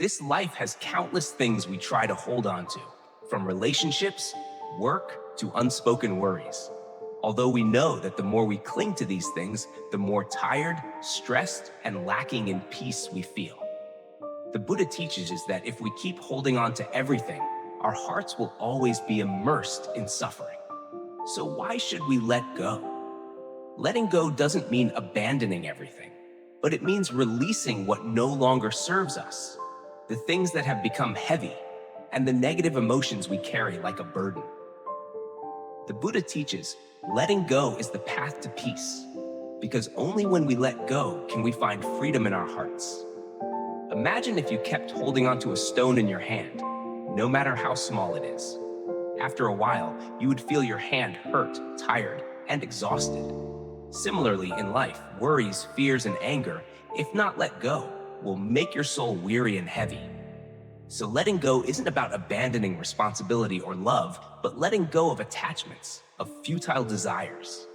This life has countless things we try to hold on to, from relationships, work, to unspoken worries. Although we know that the more we cling to these things, the more tired, stressed, and lacking in peace we feel. The Buddha teaches us that if we keep holding on to everything, our hearts will always be immersed in suffering. So why should we let go? Letting go doesn't mean abandoning everything, but it means releasing what no longer serves us, the things that have become heavy, and the negative emotions we carry like a burden. The Buddha teaches letting go is the path to peace, because only when we let go can we find freedom in our hearts. Imagine if you kept holding onto a stone in your hand, no matter how small it is. After a while, you would feel your hand hurt, tired, and exhausted. Similarly, in life, worries, fears, and anger, if not let go, will make your soul weary and heavy. So letting go isn't about abandoning responsibility or love, but letting go of attachments, of futile desires.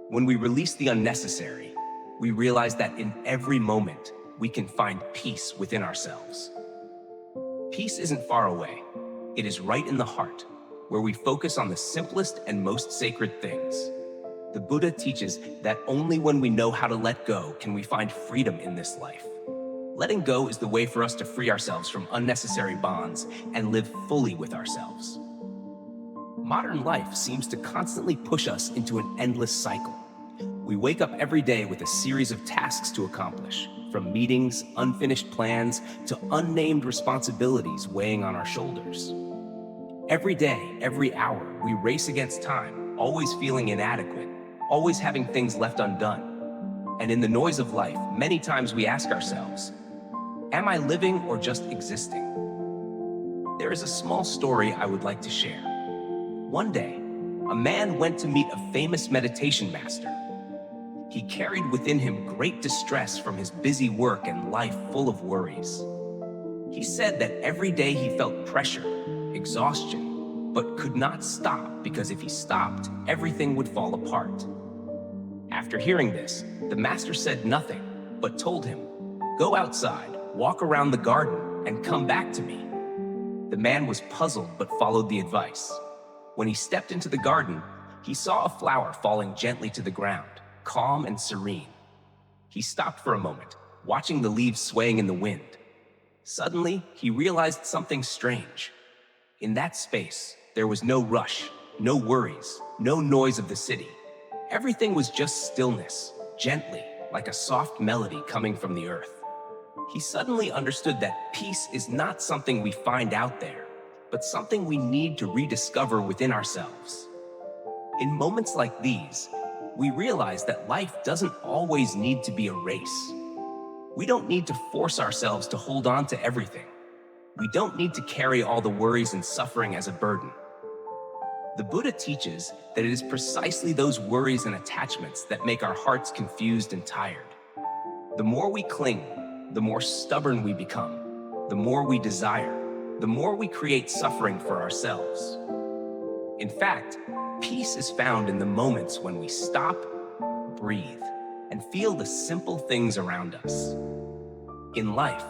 When we release the unnecessary, we realize that in every moment, we can find peace within ourselves. Peace isn't far away. It is right in the heart, where we focus on the simplest and most sacred things. The Buddha teaches that only when we know how to let go can we find freedom in this life. Letting go is the way for us to free ourselves from unnecessary bonds and live fully with ourselves. Modern life seems to constantly push us into an endless cycle. We wake up every day with a series of tasks to accomplish, from meetings, unfinished plans, to unnamed responsibilities weighing on our shoulders. Every day, every hour, we race against time, always feeling inadequate, always having things left undone. And in the noise of life, many times we ask ourselves, am I living or just existing? There is a small story I would like to share. One day, a man went to meet a famous meditation master. He carried within him great distress from his busy work and life full of worries. He said that every day he felt pressure, exhaustion, but could not stop because if he stopped, everything would fall apart. After hearing this, the master said nothing, but told him, "Go outside, walk around the garden, and come back to me." The man was puzzled but followed the advice. When he stepped into the garden, he saw a flower falling gently to the ground, calm and serene. He stopped for a moment, watching the leaves swaying in the wind. Suddenly, he realized something strange. In that space, there was no rush, no worries, no noise of the city. Everything was just stillness, gently, like a soft melody coming from the earth. He suddenly understood that peace is not something we find out there, but something we need to rediscover within ourselves. In moments like these, we realize that life doesn't always need to be a race. We don't need to force ourselves to hold on to everything. We don't need to carry all the worries and suffering as a burden. The Buddha teaches that it is precisely those worries and attachments that make our hearts confused and tired. The more we cling, the more stubborn we become. The more we desire, the more we create suffering for ourselves. In fact, peace is found in the moments when we stop, breathe, and feel the simple things around us. In life,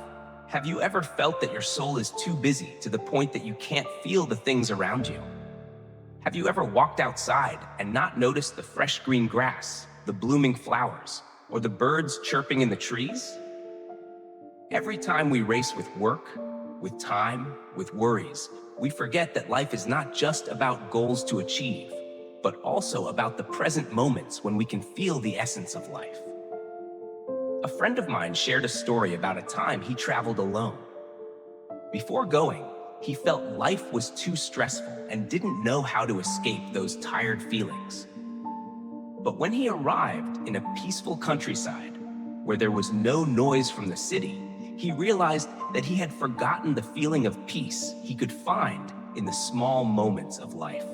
have you ever felt that your soul is too busy to the point that you can't feel the things around you? Have you ever walked outside and not noticed the fresh green grass, the blooming flowers, or the birds chirping in the trees? Every time we race with work, with time, with worries, we forget that life is not just about goals to achieve, but also about the present moments when we can feel the essence of life. A friend of mine shared a story about a time he traveled alone. Before going, he felt life was too stressful and didn't know how to escape those tired feelings. But when he arrived in a peaceful countryside, where there was no noise from the city, he realized that he had forgotten the feeling of peace he could find in the small moments of life.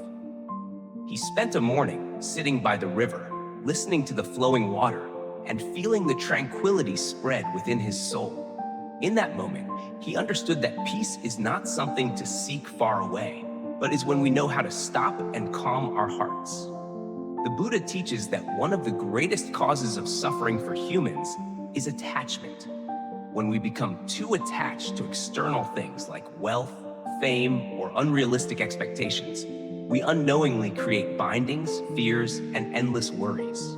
He spent a morning sitting by the river, listening to the flowing water, and feeling the tranquility spread within his soul. In that moment, he understood that peace is not something to seek far away, but is when we know how to stop and calm our hearts. The Buddha teaches that one of the greatest causes of suffering for humans is attachment. When we become too attached to external things like wealth, fame, or unrealistic expectations, we unknowingly create bindings, fears, and endless worries.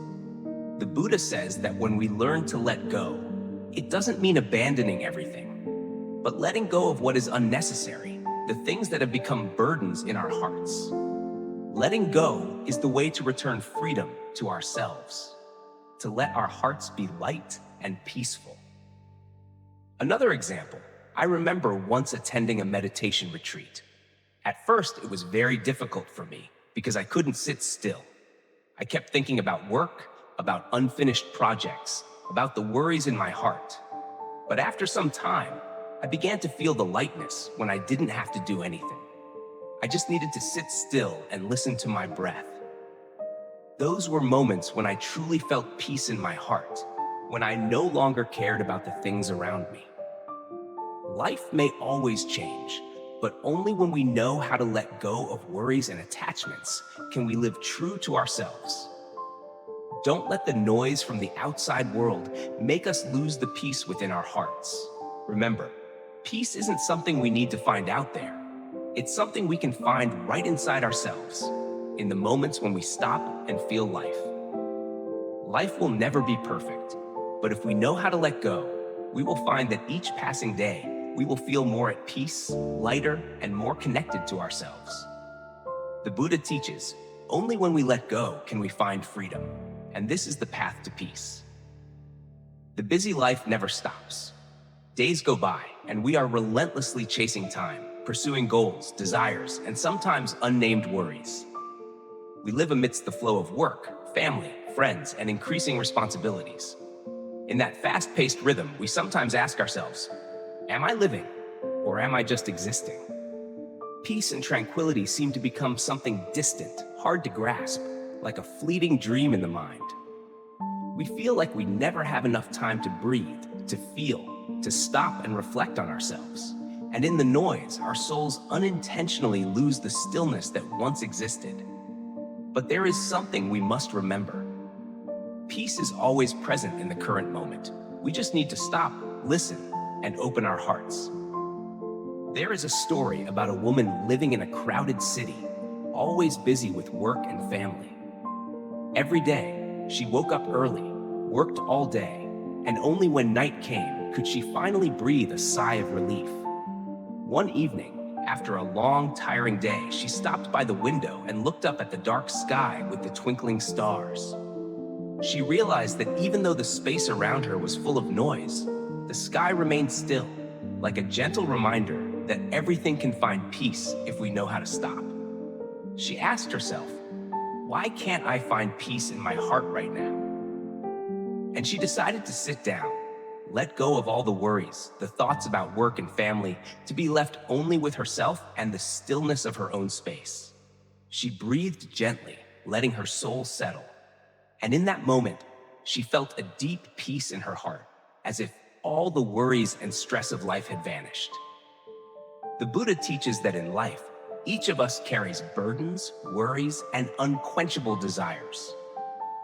The Buddha says that when we learn to let go, it doesn't mean abandoning everything, but letting go of what is unnecessary, the things that have become burdens in our hearts. Letting go is the way to return freedom to ourselves, to let our hearts be light and peaceful. Another example, I remember once attending a meditation retreat. At first, it was very difficult for me because I couldn't sit still. I kept thinking about work, about unfinished projects, about the worries in my heart. But after some time, I began to feel the lightness when I didn't have to do anything. I just needed to sit still and listen to my breath. Those were moments when I truly felt peace in my heart, when I no longer cared about the things around me. Life may always change, but only when we know how to let go of worries and attachments can we live true to ourselves. Don't let the noise from the outside world make us lose the peace within our hearts. Remember, peace isn't something we need to find out there. It's something we can find right inside ourselves, in the moments when we stop and feel life. Life will never be perfect, but if we know how to let go, we will find that each passing day, we will feel more at peace, lighter, and more connected to ourselves. The Buddha teaches, only when we let go can we find freedom, and this is the path to peace. The busy life never stops. Days go by, and we are relentlessly chasing time, pursuing goals, desires, and sometimes unnamed worries. We live amidst the flow of work, family, friends, and increasing responsibilities. In that fast-paced rhythm, we sometimes ask ourselves, am I living, or am I just existing? Peace and tranquility seem to become something distant, hard to grasp, like a fleeting dream in the mind. We feel like we never have enough time to breathe, to feel, to stop and reflect on ourselves. And in the noise, our souls unintentionally lose the stillness that once existed. But there is something we must remember. Peace is always present in the current moment. We just need to stop, listen, and open our hearts. There is a story about a woman living in a crowded city, always busy with work and family. Every day, she woke up early, worked all day, and only when night came could she finally breathe a sigh of relief. One evening, after a long, tiring day, she stopped by the window and looked up at the dark sky with the twinkling stars. She realized that even though the space around her was full of noise, the sky remained still, like a gentle reminder that everything can find peace if we know how to stop. She asked herself, why can't I find peace in my heart right now? And she decided to sit down, let go of all the worries, the thoughts about work and family, to be left only with herself and the stillness of her own space. She breathed gently, letting her soul settle. And in that moment, she felt a deep peace in her heart, as if all the worries and stress of life had vanished. The Buddha teaches that in life, each of us carries burdens, worries, and unquenchable desires.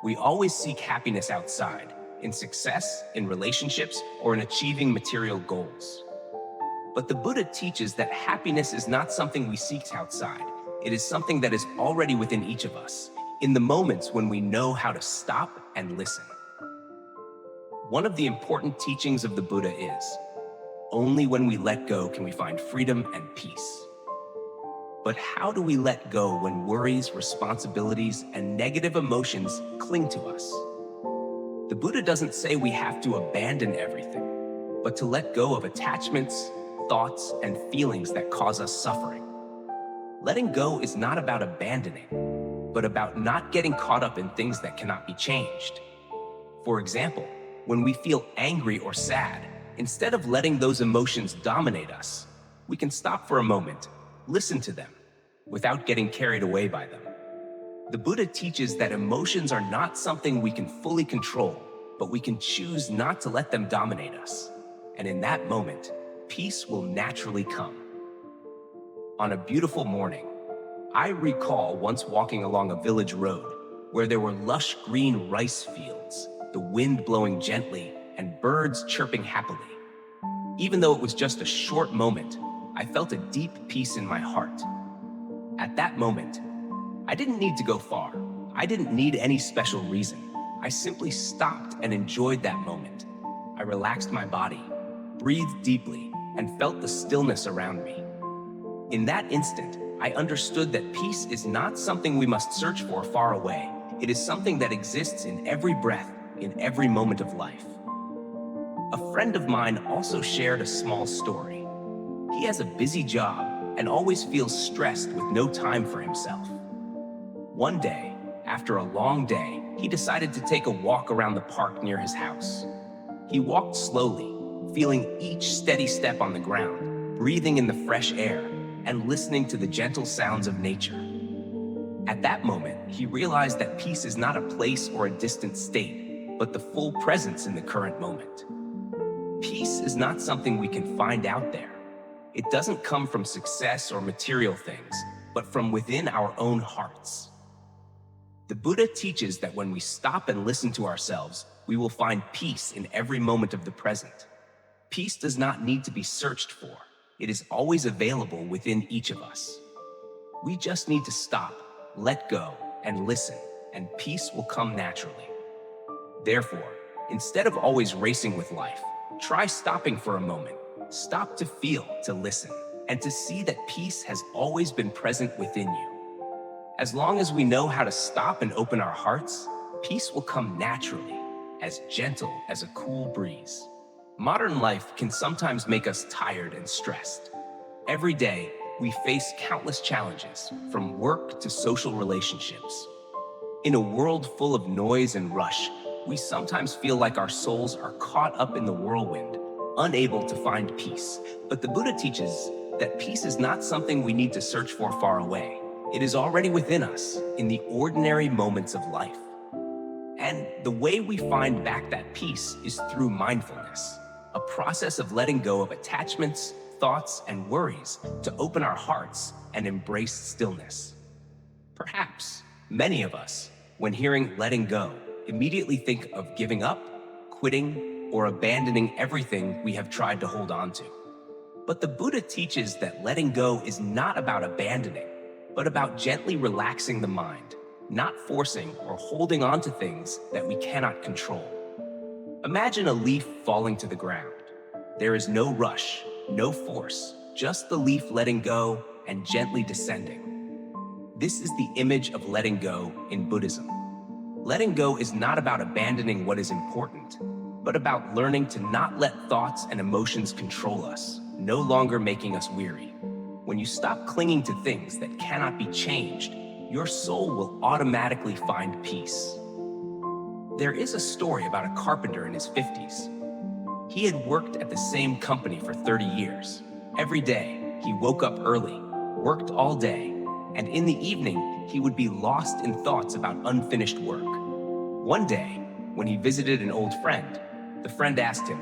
We always seek happiness outside, in success, in relationships, or in achieving material goals. But the Buddha teaches that happiness is not something we seek outside. It is something that is already within each of us, in the moments when we know how to stop and listen. One of the important teachings of the Buddha is, only when we let go can we find freedom and peace. But how do we let go when worries, responsibilities, and negative emotions cling to us? The Buddha doesn't say we have to abandon everything, but to let go of attachments, thoughts, and feelings that cause us suffering. Letting go is not about abandoning, but about not getting caught up in things that cannot be changed. For example, when we feel angry or sad, instead of letting those emotions dominate us, we can stop for a moment, listen to them, without getting carried away by them. The Buddha teaches that emotions are not something we can fully control, but we can choose not to let them dominate us. And in that moment, peace will naturally come. On a beautiful morning, I recall once walking along a village road where there were lush green rice fields, the wind blowing gently, and birds chirping happily. Even though it was just a short moment, I felt a deep peace in my heart. At that moment, I didn't need to go far. I didn't need any special reason. I simply stopped and enjoyed that moment. I relaxed my body, breathed deeply, and felt the stillness around me. In that instant, I understood that peace is not something we must search for far away. It is something that exists in every breath, in every moment of life. A friend of mine also shared a small story. He has a busy job and always feels stressed with no time for himself. One day, after a long day, he decided to take a walk around the park near his house. He walked slowly, feeling each steady step on the ground, breathing in the fresh air, and listening to the gentle sounds of nature. At that moment, he realized that peace is not a place or a distant state, but the full presence in the current moment. Peace is not something we can find out there. It doesn't come from success or material things, but from within our own hearts. The Buddha teaches that when we stop and listen to ourselves, we will find peace in every moment of the present. Peace does not need to be searched for. It is always available within each of us. We just need to stop, let go, and listen, and peace will come naturally. Therefore, instead of always racing with life, try stopping for a moment. Stop to feel, to listen, and to see that peace has always been present within you. As long as we know how to stop and open our hearts, peace will come naturally, as gentle as a cool breeze. Modern life can sometimes make us tired and stressed. Every day, we face countless challenges, from work to social relationships. In a world full of noise and rush, we sometimes feel like our souls are caught up in the whirlwind, unable to find peace. But the Buddha teaches that peace is not something we need to search for far away. It is already within us, in the ordinary moments of life. And the way we find back that peace is through mindfulness, a process of letting go of attachments, thoughts, and worries to open our hearts and embrace stillness. Perhaps many of us, when hearing letting go, immediately think of giving up, quitting, or abandoning everything we have tried to hold on to. But the Buddha teaches that letting go is not about abandoning, but about gently relaxing the mind, not forcing or holding on to things that we cannot control. Imagine a leaf falling to the ground. There is no rush, no force, just the leaf letting go and gently descending. This is the image of letting go in Buddhism. Letting go is not about abandoning what is important, but about learning to not let thoughts and emotions control us, no longer making us weary. When you stop clinging to things that cannot be changed, your soul will automatically find peace. There is a story about a carpenter in his 50s. He had worked at the same company for 30 years. Every day, he woke up early, worked all day, and in the evening, he would be lost in thoughts about unfinished work. One day, when he visited an old friend, the friend asked him,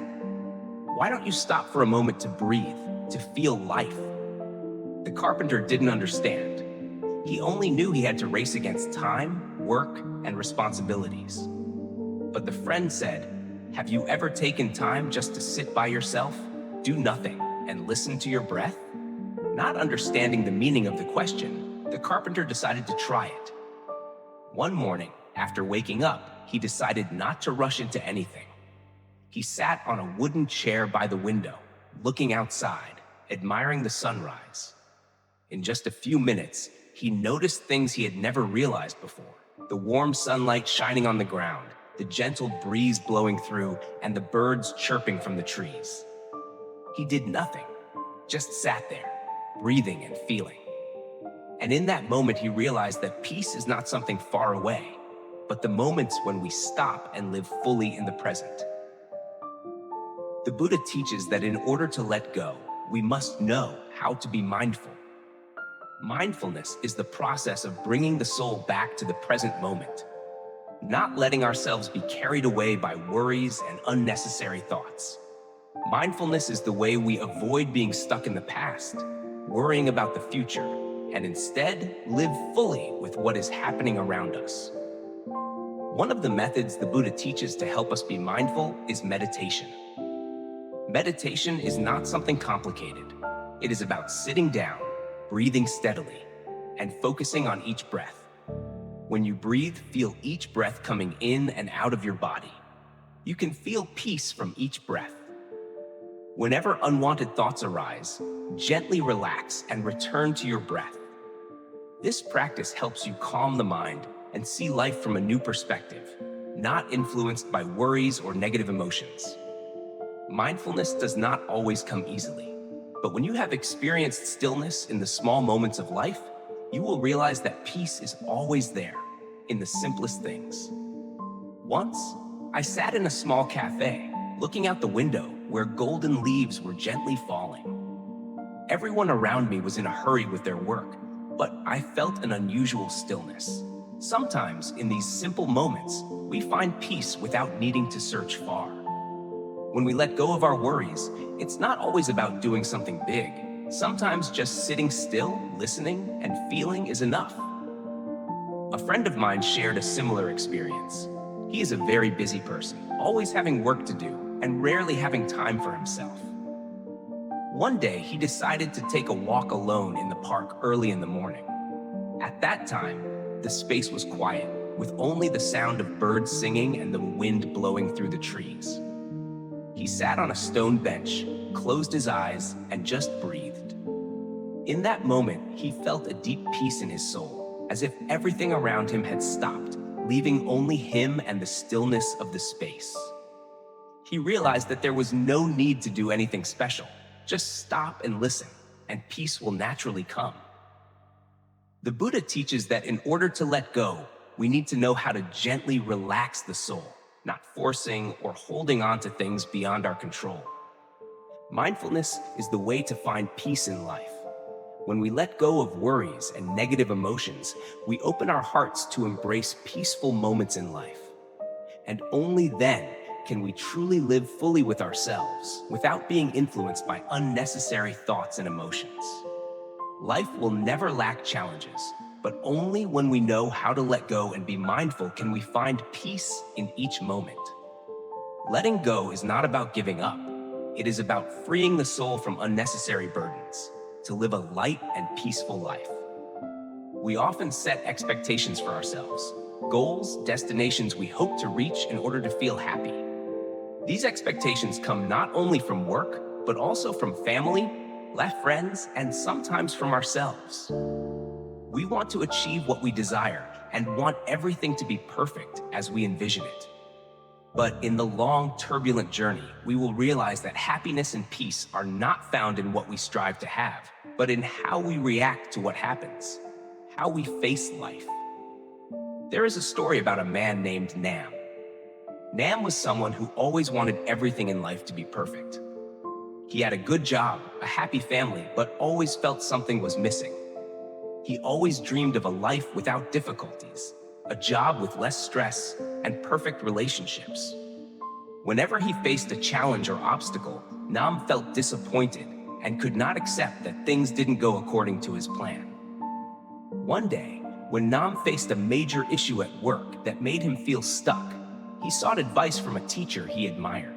"Why don't you stop for a moment to breathe, to feel life?" The carpenter didn't understand. He only knew he had to race against time, work, and responsibilities. But the friend said, "Have you ever taken time just to sit by yourself, do nothing, and listen to your breath?" Not understanding the meaning of the question, the carpenter decided to try it. One morning, after waking up, he decided not to rush into anything. He sat on a wooden chair by the window, looking outside, admiring the sunrise. In just a few minutes, he noticed things he had never realized before: the warm sunlight shining on the ground, the gentle breeze blowing through, and the birds chirping from the trees. He did nothing, just sat there, breathing and feeling. And in that moment, he realized that peace is not something far away, but the moments when we stop and live fully in the present. The Buddha teaches that in order to let go, we must know how to be mindful. Mindfulness is the process of bringing the soul back to the present moment, not letting ourselves be carried away by worries and unnecessary thoughts. Mindfulness is the way we avoid being stuck in the past, worrying about the future, and instead live fully with what is happening around us. One of the methods the Buddha teaches to help us be mindful is meditation. Meditation is not something complicated. It is about sitting down, breathing steadily, and focusing on each breath. When you breathe, feel each breath coming in and out of your body. You can feel peace from each breath. Whenever unwanted thoughts arise, gently relax and return to your breath. This practice helps you calm the mind and see life from a new perspective, not influenced by worries or negative emotions. Mindfulness does not always come easily, but when you have experienced stillness in the small moments of life, you will realize that peace is always there, in the simplest things. Once, I sat in a small cafe, looking out the window where golden leaves were gently falling. Everyone around me was in a hurry with their work, but I felt an unusual stillness. Sometimes, in these simple moments, we find peace without needing to search far. When we let go of our worries, it's not always about doing something big. Sometimes just sitting still, listening, and feeling is enough. A friend of mine shared a similar experience. He is a very busy person, always having work to do, and rarely having time for himself. One day, he decided to take a walk alone in the park early in the morning. At that time, the space was quiet, with only the sound of birds singing and the wind blowing through the trees. He sat on a stone bench, closed his eyes, and just breathed. In that moment, he felt a deep peace in his soul, as if everything around him had stopped, leaving only him and the stillness of the space. He realized that there was no need to do anything special. Just stop and listen, and peace will naturally come. The Buddha teaches that in order to let go, we need to know how to gently relax the soul, not forcing or holding on to things beyond our control. Mindfulness is the way to find peace in life. When we let go of worries and negative emotions, we open our hearts to embrace peaceful moments in life. And only then can we truly live fully with ourselves without being influenced by unnecessary thoughts and emotions. Life will never lack challenges, but only when we know how to let go and be mindful can we find peace in each moment. Letting go is not about giving up. It is about freeing the soul from unnecessary burdens to live a light and peaceful life. We often set expectations for ourselves, goals, destinations we hope to reach in order to feel happy. These expectations come not only from work, but also from family, friends, and sometimes from ourselves. We want to achieve what we desire and want everything to be perfect as we envision it. But in the long, turbulent journey, we will realize that happiness and peace are not found in what we strive to have, but in how we react to what happens, how we face life. There is a story about a man named Nam. Nam was someone who always wanted everything in life to be perfect. He had a good job, a happy family, but always felt something was missing. He always dreamed of a life without difficulties, a job with less stress, and perfect relationships. Whenever he faced a challenge or obstacle, Nam felt disappointed and could not accept that things didn't go according to his plan. One day, when Nam faced a major issue at work that made him feel stuck, he sought advice from a teacher he admired.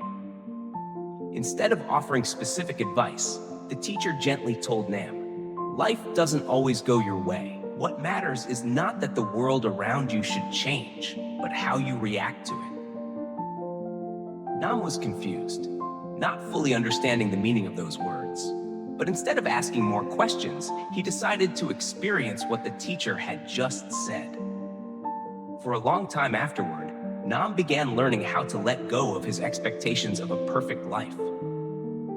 Instead of offering specific advice, the teacher gently told Nam, "Life doesn't always go your way. What matters is not that the world around you should change, but how you react to it." Nam was confused, not fully understanding the meaning of those words. But instead of asking more questions, he decided to experience what the teacher had just said. For a long time afterward, Nam began learning how to let go of his expectations of a perfect life.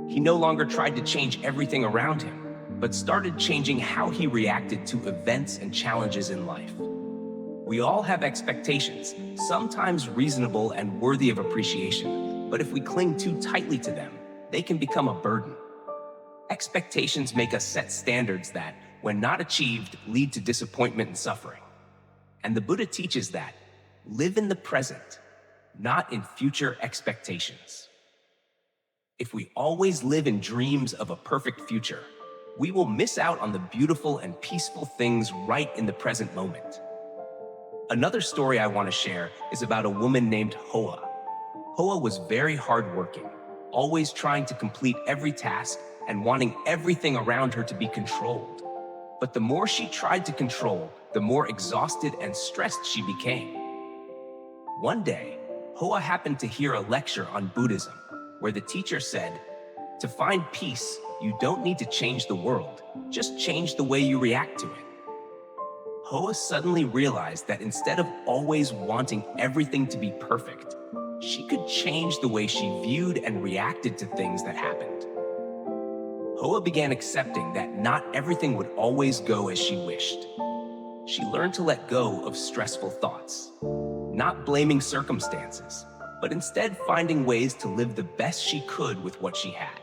He no longer tried to change everything around him, but started changing how he reacted to events and challenges in life. We all have expectations, sometimes reasonable and worthy of appreciation, but if we cling too tightly to them, they can become a burden. Expectations make us set standards that, when not achieved, lead to disappointment and suffering. And the Buddha teaches that, live in the present, not in future expectations. If we always live in dreams of a perfect future, we will miss out on the beautiful and peaceful things right in the present moment. Another story I want to share is about a woman named Hoa. Hoa was very hardworking, always trying to complete every task and wanting everything around her to be controlled. But the more she tried to control, the more exhausted and stressed she became. One day, Hoa happened to hear a lecture on Buddhism, where the teacher said, "To find peace, you don't need to change the world, just change the way you react to it." Hoa suddenly realized that instead of always wanting everything to be perfect, she could change the way she viewed and reacted to things that happened. Hoa began accepting that not everything would always go as she wished. She learned to let go of stressful thoughts, not blaming circumstances, but instead finding ways to live the best she could with what she had.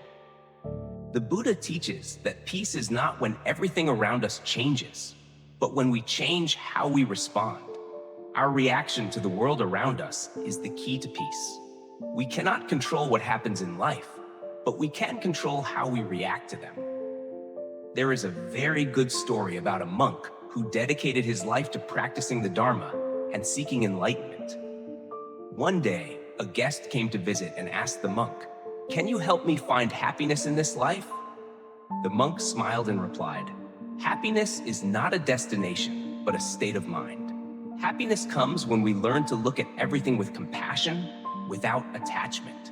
The Buddha teaches that peace is not when everything around us changes, but when we change how we respond. Our reaction to the world around us is the key to peace. We cannot control what happens in life, but we can control how we react to them. There is a very good story about a monk who dedicated his life to practicing the Dharma and seeking enlightenment. One day, a guest came to visit and asked the monk, "Can you help me find happiness in this life?" The monk smiled and replied, "Happiness is not a destination, but a state of mind. Happiness comes when we learn to look at everything with compassion, without attachment."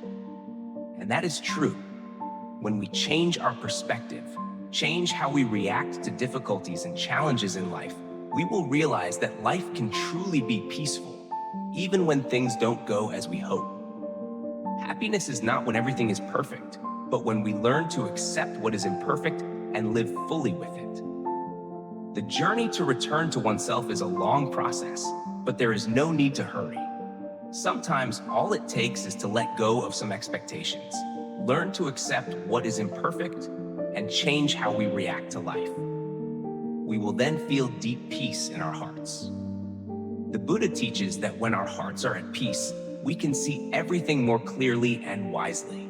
And that is true. When we change our perspective, change how we react to difficulties and challenges in life, we will realize that life can truly be peaceful, even when things don't go as we hope. Happiness is not when everything is perfect, but when we learn to accept what is imperfect and live fully with it. The journey to return to oneself is a long process, but there is no need to hurry. Sometimes all it takes is to let go of some expectations, learn to accept what is imperfect, and change how we react to life. We will then feel deep peace in our hearts. The Buddha teaches that when our hearts are at peace, we can see everything more clearly and wisely.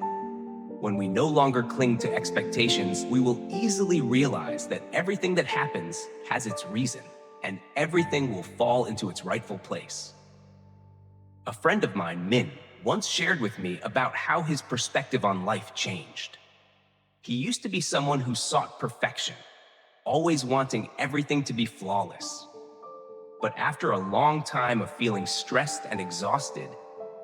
When we no longer cling to expectations, we will easily realize that everything that happens has its reason, and everything will fall into its rightful place. A friend of mine, Min, once shared with me about how his perspective on life changed. He used to be someone who sought perfection, always wanting everything to be flawless. But after a long time of feeling stressed and exhausted,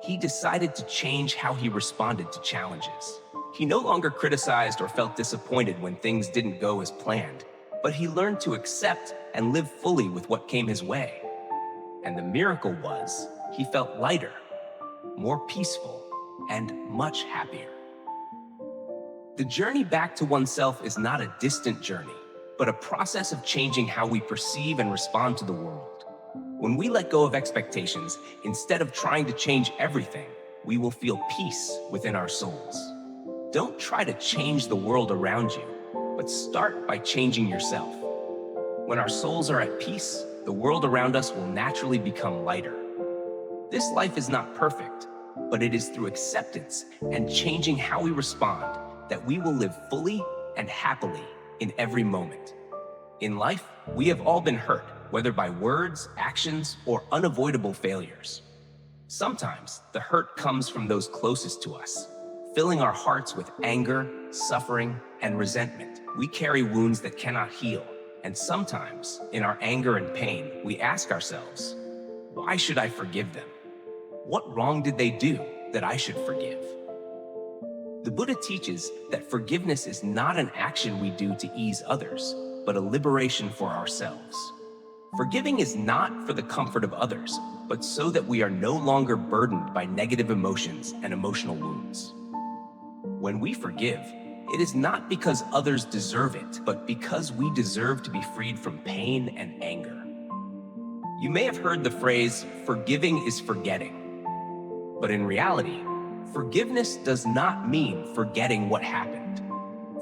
he decided to change how he responded to challenges. He no longer criticized or felt disappointed when things didn't go as planned, but he learned to accept and live fully with what came his way. And the miracle was, he felt lighter, more peaceful, and much happier. The journey back to oneself is not a distant journey, but a process of changing how we perceive and respond to the world. When we let go of expectations, instead of trying to change everything, we will feel peace within our souls. Don't try to change the world around you, but start by changing yourself. When our souls are at peace, the world around us will naturally become lighter. This life is not perfect, but it is through acceptance and changing how we respond that we will live fully and happily in every moment. In life, we have all been hurt, whether by words, actions, or unavoidable failures. Sometimes the hurt comes from those closest to us, filling our hearts with anger, suffering, and resentment. We carry wounds that cannot heal, and sometimes, in our anger and pain, we ask ourselves, why should I forgive them? What wrong did they do that I should forgive? The Buddha teaches that forgiveness is not an action we do to ease others, but a liberation for ourselves. Forgiving is not for the comfort of others, but so that we are no longer burdened by negative emotions and emotional wounds. When we forgive, it is not because others deserve it, but because we deserve to be freed from pain and anger. You may have heard the phrase, "forgiving is forgetting." But in reality, forgiveness does not mean forgetting what happened.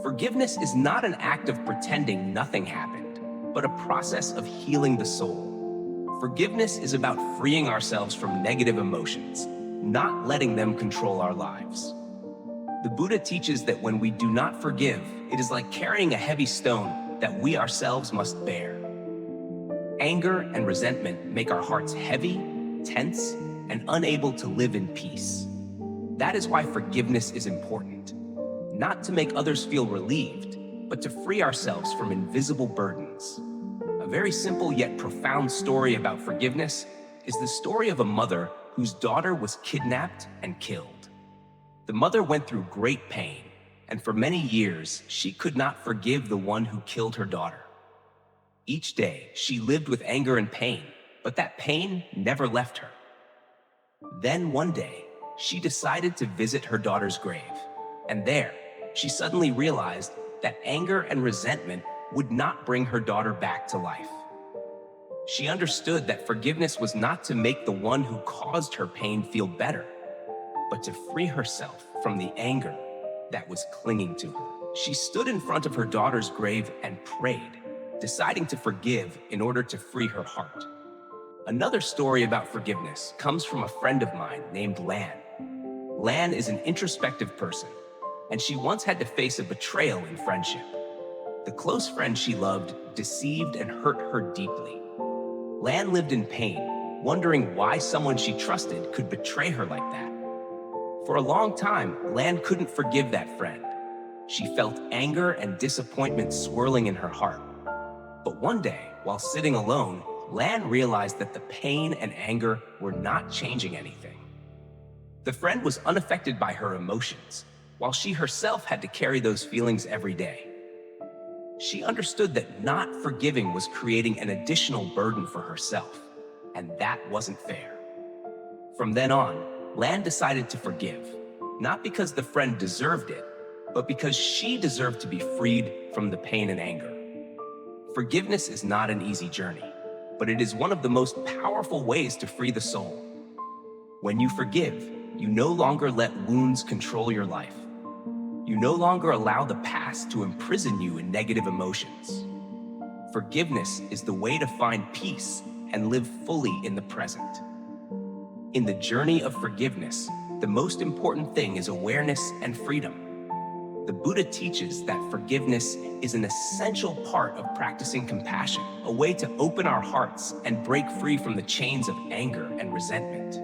Forgiveness is not an act of pretending nothing happened, but a process of healing the soul. Forgiveness is about freeing ourselves from negative emotions, not letting them control our lives. The Buddha teaches that when we do not forgive, it is like carrying a heavy stone that we ourselves must bear. Anger and resentment make our hearts heavy, tense, and unable to live in peace. That is why forgiveness is important. Not to make others feel relieved, but to free ourselves from invisible burdens. A very simple yet profound story about forgiveness is the story of a mother whose daughter was kidnapped and killed. The mother went through great pain, and for many years, she could not forgive the one who killed her daughter. Each day, she lived with anger and pain, but that pain never left her. Then one day, she decided to visit her daughter's grave, and there, she suddenly realized that anger and resentment would not bring her daughter back to life. She understood that forgiveness was not to make the one who caused her pain feel better, but to free herself from the anger that was clinging to her. She stood in front of her daughter's grave and prayed, deciding to forgive in order to free her heart. Another story about forgiveness comes from a friend of mine named Lan. Lan is an introspective person, and she once had to face a betrayal in friendship. The close friend she loved deceived and hurt her deeply. Lan lived in pain, wondering why someone she trusted could betray her like that. For a long time, Lan couldn't forgive that friend. She felt anger and disappointment swirling in her heart. But one day, while sitting alone, Lan realized that the pain and anger were not changing anything. The friend was unaffected by her emotions, while she herself had to carry those feelings every day. She understood that not forgiving was creating an additional burden for herself, and that wasn't fair. From then on, Lan decided to forgive, not because the friend deserved it, but because she deserved to be freed from the pain and anger. Forgiveness is not an easy journey, but it is one of the most powerful ways to free the soul. When you forgive, you no longer let wounds control your life. You no longer allow the past to imprison you in negative emotions. Forgiveness is the way to find peace and live fully in the present. In the journey of forgiveness, the most important thing is awareness and freedom. The Buddha teaches that forgiveness is an essential part of practicing compassion, a way to open our hearts and break free from the chains of anger and resentment.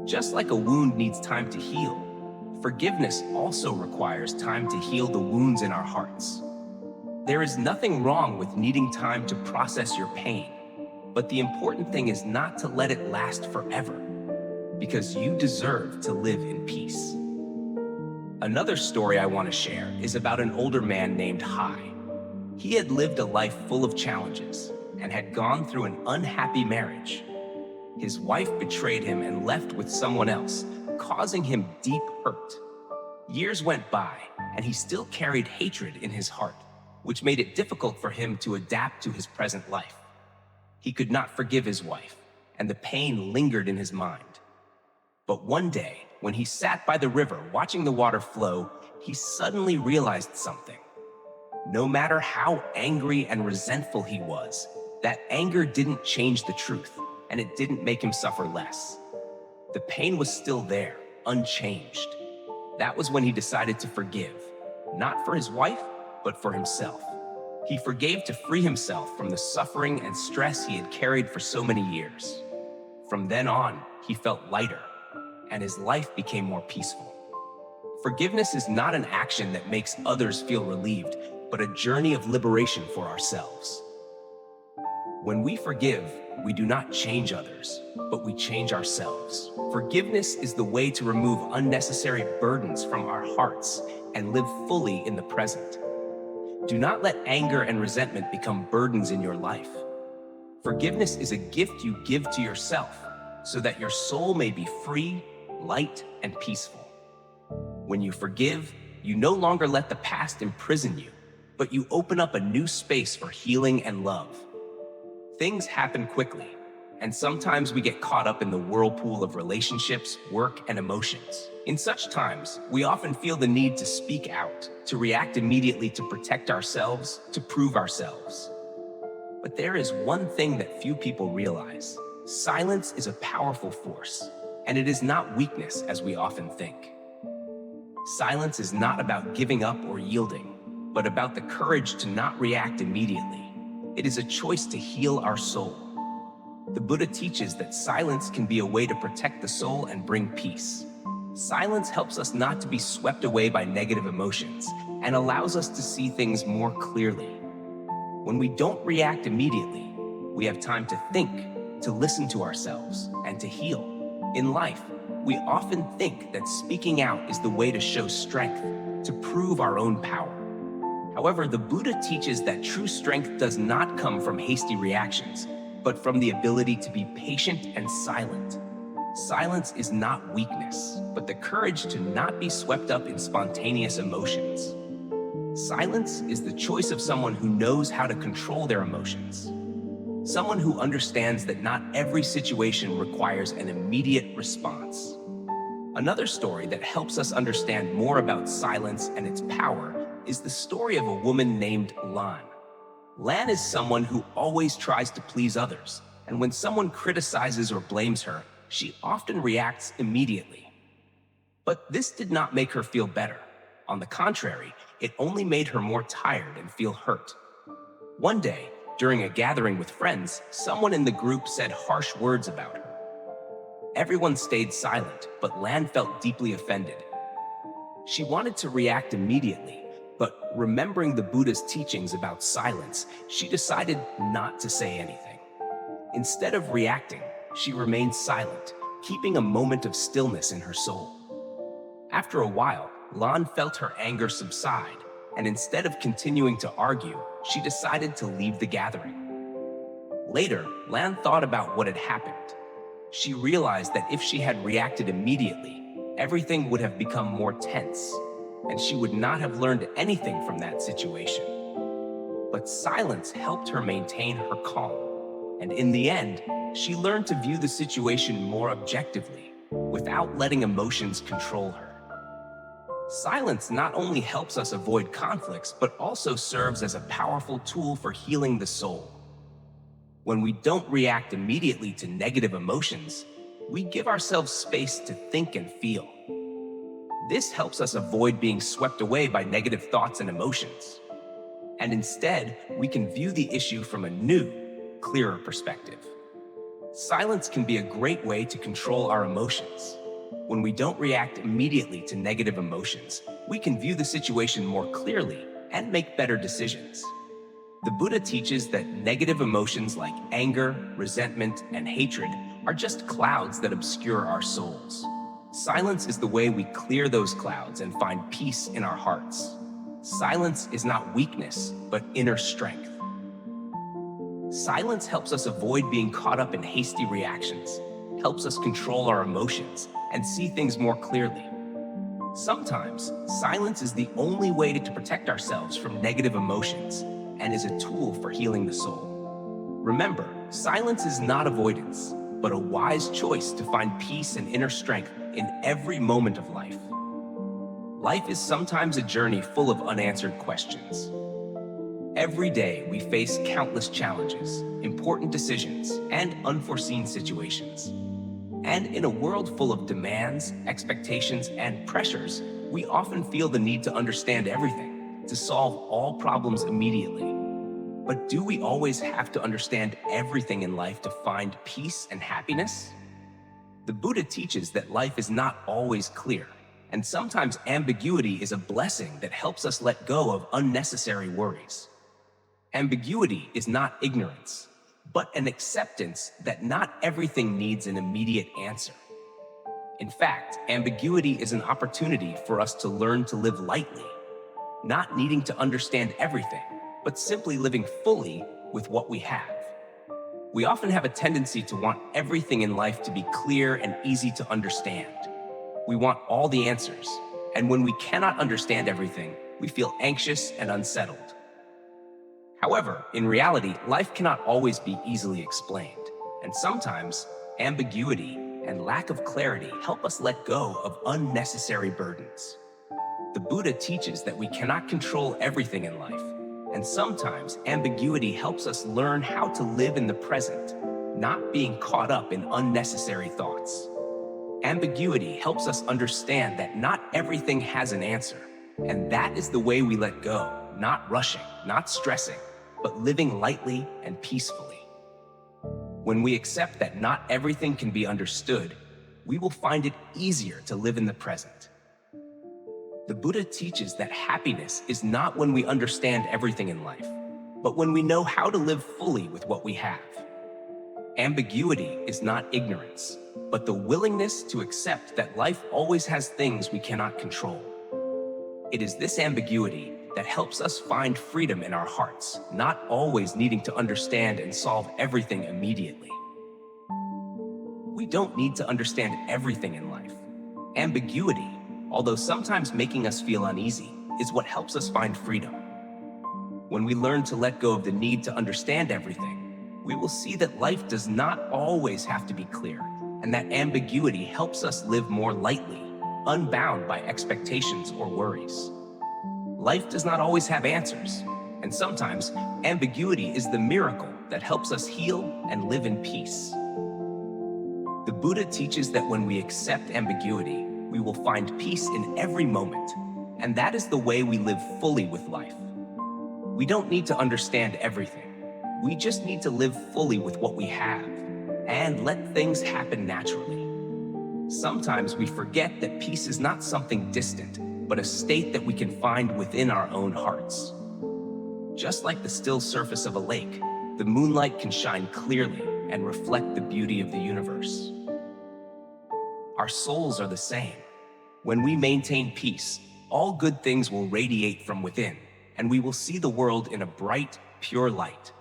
Just like a wound needs time to heal, forgiveness also requires time to heal the wounds in our hearts. There is nothing wrong with needing time to process your pain, but the important thing is not to let it last forever, because you deserve to live in peace. Another story I want to share is about an older man named Hai. He had lived a life full of challenges and had gone through an unhappy marriage. His wife betrayed him and left with someone else, causing him deep hurt. Years went by, and he still carried hatred in his heart, which made it difficult for him to adapt to his present life. He could not forgive his wife, and the pain lingered in his mind. But one day, when he sat by the river watching the water flow, he suddenly realized something. No matter how angry and resentful he was, that anger didn't change the truth, and it didn't make him suffer less. The pain was still there, unchanged. That was when he decided to forgive, not for his wife, but for himself. He forgave to free himself from the suffering and stress he had carried for so many years. From then on, he felt lighter, and his life became more peaceful. Forgiveness is not an action that makes others feel relieved, but a journey of liberation for ourselves. When we forgive, we do not change others, but we change ourselves. Forgiveness is the way to remove unnecessary burdens from our hearts and live fully in the present. Do not let anger and resentment become burdens in your life. Forgiveness is a gift you give to yourself so that your soul may be free, light, and peaceful. When you forgive, you no longer let the past imprison you, but you open up a new space for healing and love. Things happen quickly, and sometimes we get caught up in the whirlpool of relationships, work, and emotions. In such times, we often feel the need to speak out, to react immediately to protect ourselves, to prove ourselves. But there is one thing that few people realize. Silence is a powerful force, and it is not weakness as we often think. Silence is not about giving up or yielding, but about the courage to not react immediately. It is a choice to heal our soul. The Buddha teaches that silence can be a way to protect the soul and bring peace. Silence helps us not to be swept away by negative emotions and allows us to see things more clearly. When we don't react immediately, we have time to think, to listen to ourselves, and to heal. In life, we often think that speaking out is the way to show strength, to prove our own power. However, the Buddha teaches that true strength does not come from hasty reactions, but from the ability to be patient and silent. Silence is not weakness, but the courage to not be swept up in spontaneous emotions. Silence is the choice of someone who knows how to control their emotions. Someone who understands that not every situation requires an immediate response. Another story that helps us understand more about silence and its power is the story of a woman named Lan. Lan is someone who always tries to please others, and when someone criticizes or blames her, she often reacts immediately. But this did not make her feel better. On the contrary, it only made her more tired and feel hurt. One day, during a gathering with friends, someone in the group said harsh words about her. Everyone stayed silent, but Lan felt deeply offended. She wanted to react immediately, but remembering the Buddha's teachings about silence, she decided not to say anything. Instead of reacting, she remained silent, keeping a moment of stillness in her soul. After a while, Lan felt her anger subside, and instead of continuing to argue, she decided to leave the gathering. Later, Lan thought about what had happened. She realized that if she had reacted immediately, everything would have become more tense, and she would not have learned anything from that situation. But silence helped her maintain her calm, and in the end, she learned to view the situation more objectively, without letting emotions control her. Silence not only helps us avoid conflicts, but also serves as a powerful tool for healing the soul. When we don't react immediately to negative emotions, we give ourselves space to think and feel. This helps us avoid being swept away by negative thoughts and emotions. And instead, we can view the issue from a new, clearer perspective. Silence can be a great way to control our emotions. When we don't react immediately to negative emotions, we can view the situation more clearly and make better decisions. The Buddha teaches that negative emotions like anger, resentment, and hatred are just clouds that obscure our souls. Silence is the way we clear those clouds and find peace in our hearts. Silence is not weakness, but inner strength. Silence helps us avoid being caught up in hasty reactions, helps us control our emotions, and see things more clearly. Sometimes, silence is the only way to protect ourselves from negative emotions and is a tool for healing the soul. Remember, silence is not avoidance, but a wise choice to find peace and inner strength in every moment of life. Life is sometimes a journey full of unanswered questions. Every day, we face countless challenges, important decisions, and unforeseen situations. And in a world full of demands, expectations, and pressures, we often feel the need to understand everything, to solve all problems immediately. But do we always have to understand everything in life to find peace and happiness? The Buddha teaches that life is not always clear, and sometimes ambiguity is a blessing that helps us let go of unnecessary worries. Ambiguity is not ignorance, but an acceptance that not everything needs an immediate answer. In fact, ambiguity is an opportunity for us to learn to live lightly, not needing to understand everything, but simply living fully with what we have. We often have a tendency to want everything in life to be clear and easy to understand. We want all the answers, and when we cannot understand everything, we feel anxious and unsettled. However, in reality, life cannot always be easily explained, and sometimes ambiguity and lack of clarity help us let go of unnecessary burdens. The Buddha teaches that we cannot control everything in life, and sometimes ambiguity helps us learn how to live in the present, not being caught up in unnecessary thoughts. Ambiguity helps us understand that not everything has an answer, and that is the way we let go, not rushing, not stressing, but living lightly and peacefully. When we accept that not everything can be understood, we will find it easier to live in the present. The Buddha teaches that happiness is not when we understand everything in life, but when we know how to live fully with what we have. Ambiguity is not ignorance, but the willingness to accept that life always has things we cannot control. It is this ambiguity that helps us find freedom in our hearts, not always needing to understand and solve everything immediately. We don't need to understand everything in life. Ambiguity, although sometimes making us feel uneasy, is what helps us find freedom. When we learn to let go of the need to understand everything, we will see that life does not always have to be clear, and that ambiguity helps us live more lightly, unbound by expectations or worries. Life does not always have answers, and sometimes ambiguity is the miracle that helps us heal and live in peace. The Buddha teaches that when we accept ambiguity, we will find peace in every moment, and that is the way we live fully with life. We don't need to understand everything. We just need to live fully with what we have and let things happen naturally. Sometimes we forget that peace is not something distant, but a state that we can find within our own hearts. Just like the still surface of a lake, the moonlight can shine clearly and reflect the beauty of the universe. Our souls are the same. When we maintain peace, all good things will radiate from within, and we will see the world in a bright, pure light.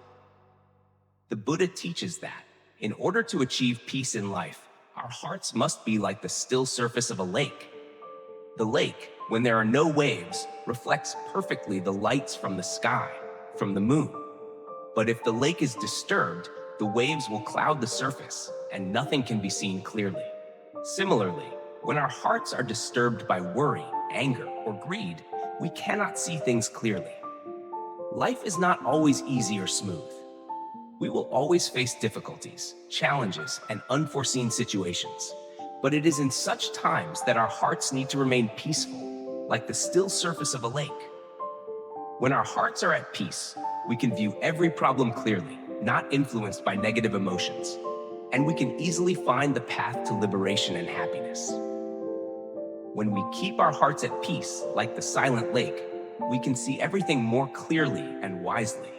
The Buddha teaches that, in order to achieve peace in life, our hearts must be like the still surface of a lake. The lake, when there are no waves, reflects perfectly the lights from the sky, from the moon. But if the lake is disturbed, the waves will cloud the surface, and nothing can be seen clearly. Similarly, when our hearts are disturbed by worry, anger, or greed, we cannot see things clearly. Life is not always easy or smooth. We will always face difficulties, challenges, and unforeseen situations. But it is in such times that our hearts need to remain peaceful, like the still surface of a lake. When our hearts are at peace, we can view every problem clearly, not influenced by negative emotions, and we can easily find the path to liberation and happiness. When we keep our hearts at peace, like the silent lake, we can see everything more clearly and wisely.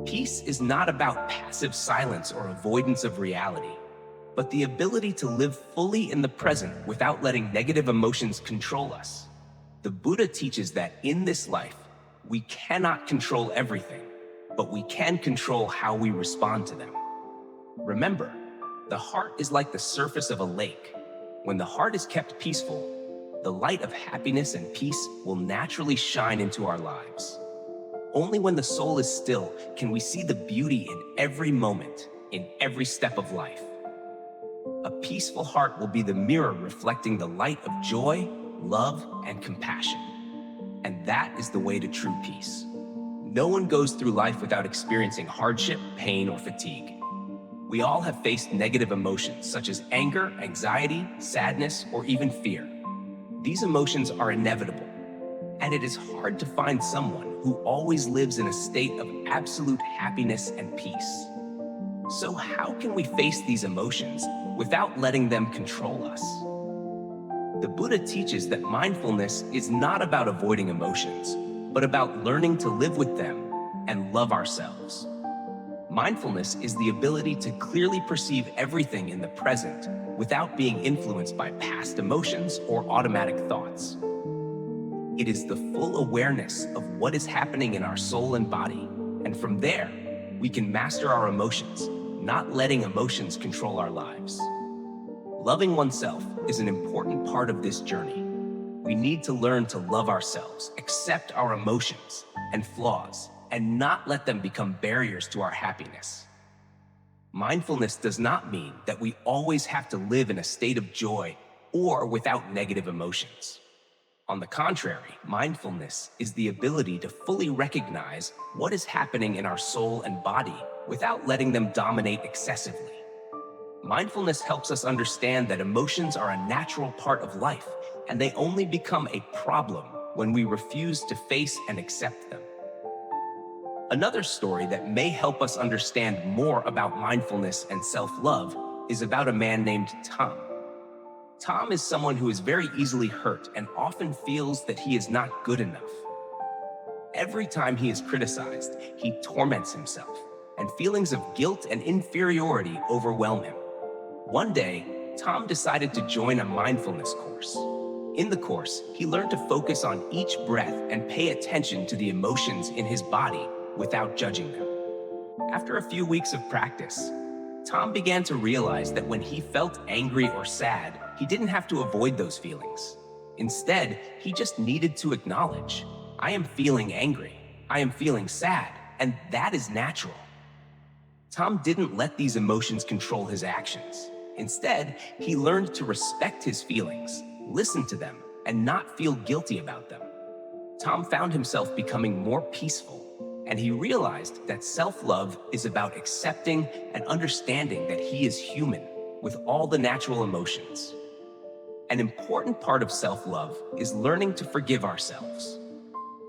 Peace is not about passive silence or avoidance of reality, but the ability to live fully in the present without letting negative emotions control us. The Buddha teaches that in this life, we cannot control everything, but we can control how we respond to them. Remember, the heart is like the surface of a lake. When the heart is kept peaceful, the light of happiness and peace will naturally shine into our lives. Only when the soul is still can we see the beauty in every moment, in every step of life. A peaceful heart will be the mirror reflecting the light of joy, love, and compassion. And that is the way to true peace. No one goes through life without experiencing hardship, pain, or fatigue. We all have faced negative emotions such as anger, anxiety, sadness, or even fear. These emotions are inevitable, and it is hard to find someone who always lives in a state of absolute happiness and peace. So how can we face these emotions without letting them control us? The Buddha teaches that mindfulness is not about avoiding emotions, but about learning to live with them and love ourselves. Mindfulness is the ability to clearly perceive everything in the present without being influenced by past emotions or automatic thoughts. It is the full awareness of what is happening in our soul and body, and from there, we can master our emotions, not letting emotions control our lives. Loving oneself is an important part of this journey. We need to learn to love ourselves, accept our emotions and flaws, and not let them become barriers to our happiness. Mindfulness does not mean that we always have to live in a state of joy or without negative emotions. On the contrary, mindfulness is the ability to fully recognize what is happening in our soul and body without letting them dominate excessively. Mindfulness helps us understand that emotions are a natural part of life, and they only become a problem when we refuse to face and accept them. Another story that may help us understand more about mindfulness and self-love is about a man named Tom. Tom is someone who is very easily hurt and often feels that he is not good enough. Every time he is criticized, he torments himself, and feelings of guilt and inferiority overwhelm him. One day, Tom decided to join a mindfulness course. In the course, he learned to focus on each breath and pay attention to the emotions in his body without judging them. After a few weeks of practice, Tom began to realize that when he felt angry or sad, he didn't have to avoid those feelings. Instead, he just needed to acknowledge, I am feeling angry, I am feeling sad, and that is natural. Tom didn't let these emotions control his actions. Instead, he learned to respect his feelings, listen to them, and not feel guilty about them. Tom found himself becoming more peaceful, and he realized that self-love is about accepting and understanding that he is human with all the natural emotions. An important part of self-love is learning to forgive ourselves.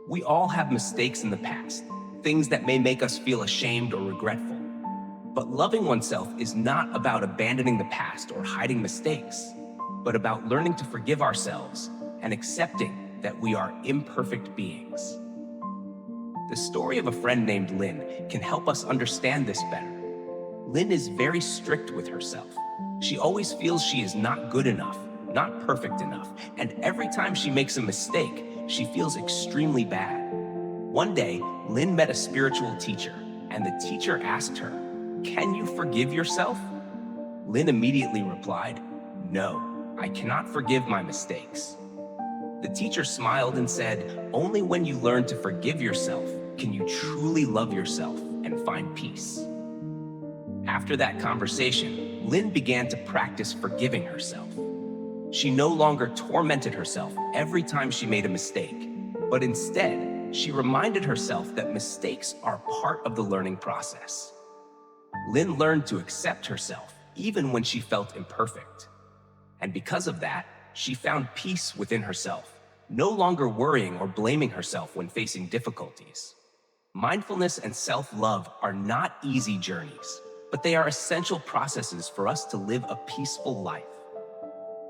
We all have mistakes in the past, things that may make us feel ashamed or regretful. But loving oneself is not about abandoning the past or hiding mistakes, but about learning to forgive ourselves and accepting that we are imperfect beings. The story of a friend named Lynn can help us understand this better. Lynn is very strict with herself. She always feels she is not good enough, not perfect enough, and every time she makes a mistake, she feels extremely bad. One day, Lynn met a spiritual teacher, and the teacher asked her, "Can you forgive yourself?" Lynn immediately replied, "No, I cannot forgive my mistakes." The teacher smiled and said, "Only when you learn to forgive yourself can you truly love yourself and find peace." After that conversation, Lynn began to practice forgiving herself. She no longer tormented herself every time she made a mistake, but instead, she reminded herself that mistakes are part of the learning process. Lynn learned to accept herself even when she felt imperfect. And because of that, she found peace within herself, no longer worrying or blaming herself when facing difficulties. Mindfulness and self-love are not easy journeys, but they are essential processes for us to live a peaceful life.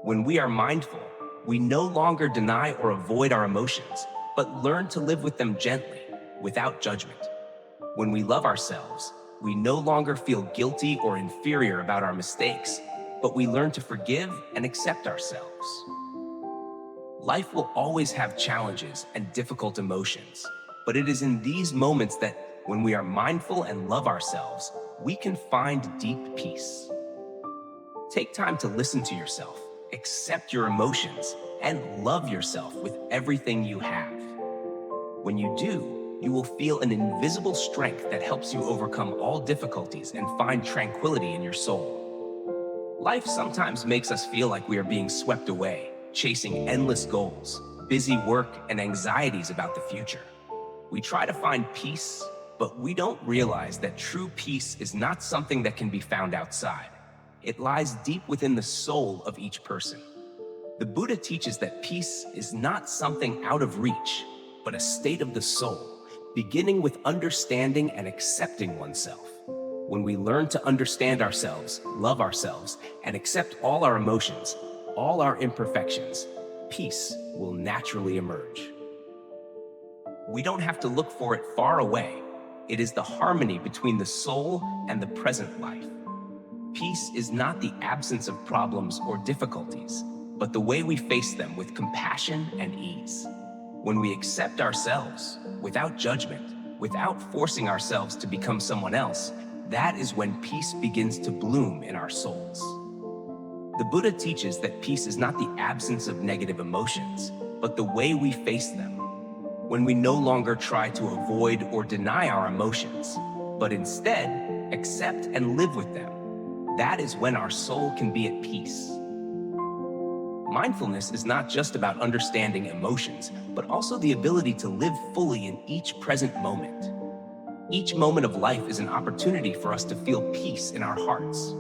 When we are mindful, we no longer deny or avoid our emotions, but learn to live with them gently, without judgment. When we love ourselves, we no longer feel guilty or inferior about our mistakes, but we learn to forgive and accept ourselves. Life will always have challenges and difficult emotions, but it is in these moments that, when we are mindful and love ourselves, we can find deep peace. Take time to listen to yourself, accept your emotions, and love yourself with everything you have. When you do, you will feel an invisible strength that helps you overcome all difficulties and find tranquility in your soul. Life sometimes makes us feel like we are being swept away, chasing endless goals, busy work, and anxieties about the future. We try to find peace, but we don't realize that true peace is not something that can be found outside. It lies deep within the soul of each person. The Buddha teaches that peace is not something out of reach, but a state of the soul, beginning with understanding and accepting oneself. When we learn to understand ourselves, love ourselves, and accept all our emotions, all our imperfections, peace will naturally emerge. We don't have to look for it far away. It is the harmony between the soul and the present life. Peace is not the absence of problems or difficulties, but the way we face them with compassion and ease. When we accept ourselves, without judgment, without forcing ourselves to become someone else, that is when peace begins to bloom in our souls. The Buddha teaches that peace is not the absence of negative emotions, but the way we face them. When we no longer try to avoid or deny our emotions, but instead accept and live with them, that is when our soul can be at peace. Mindfulness is not just about understanding emotions, but also the ability to live fully in each present moment. Each moment of life is an opportunity for us to feel peace in our hearts.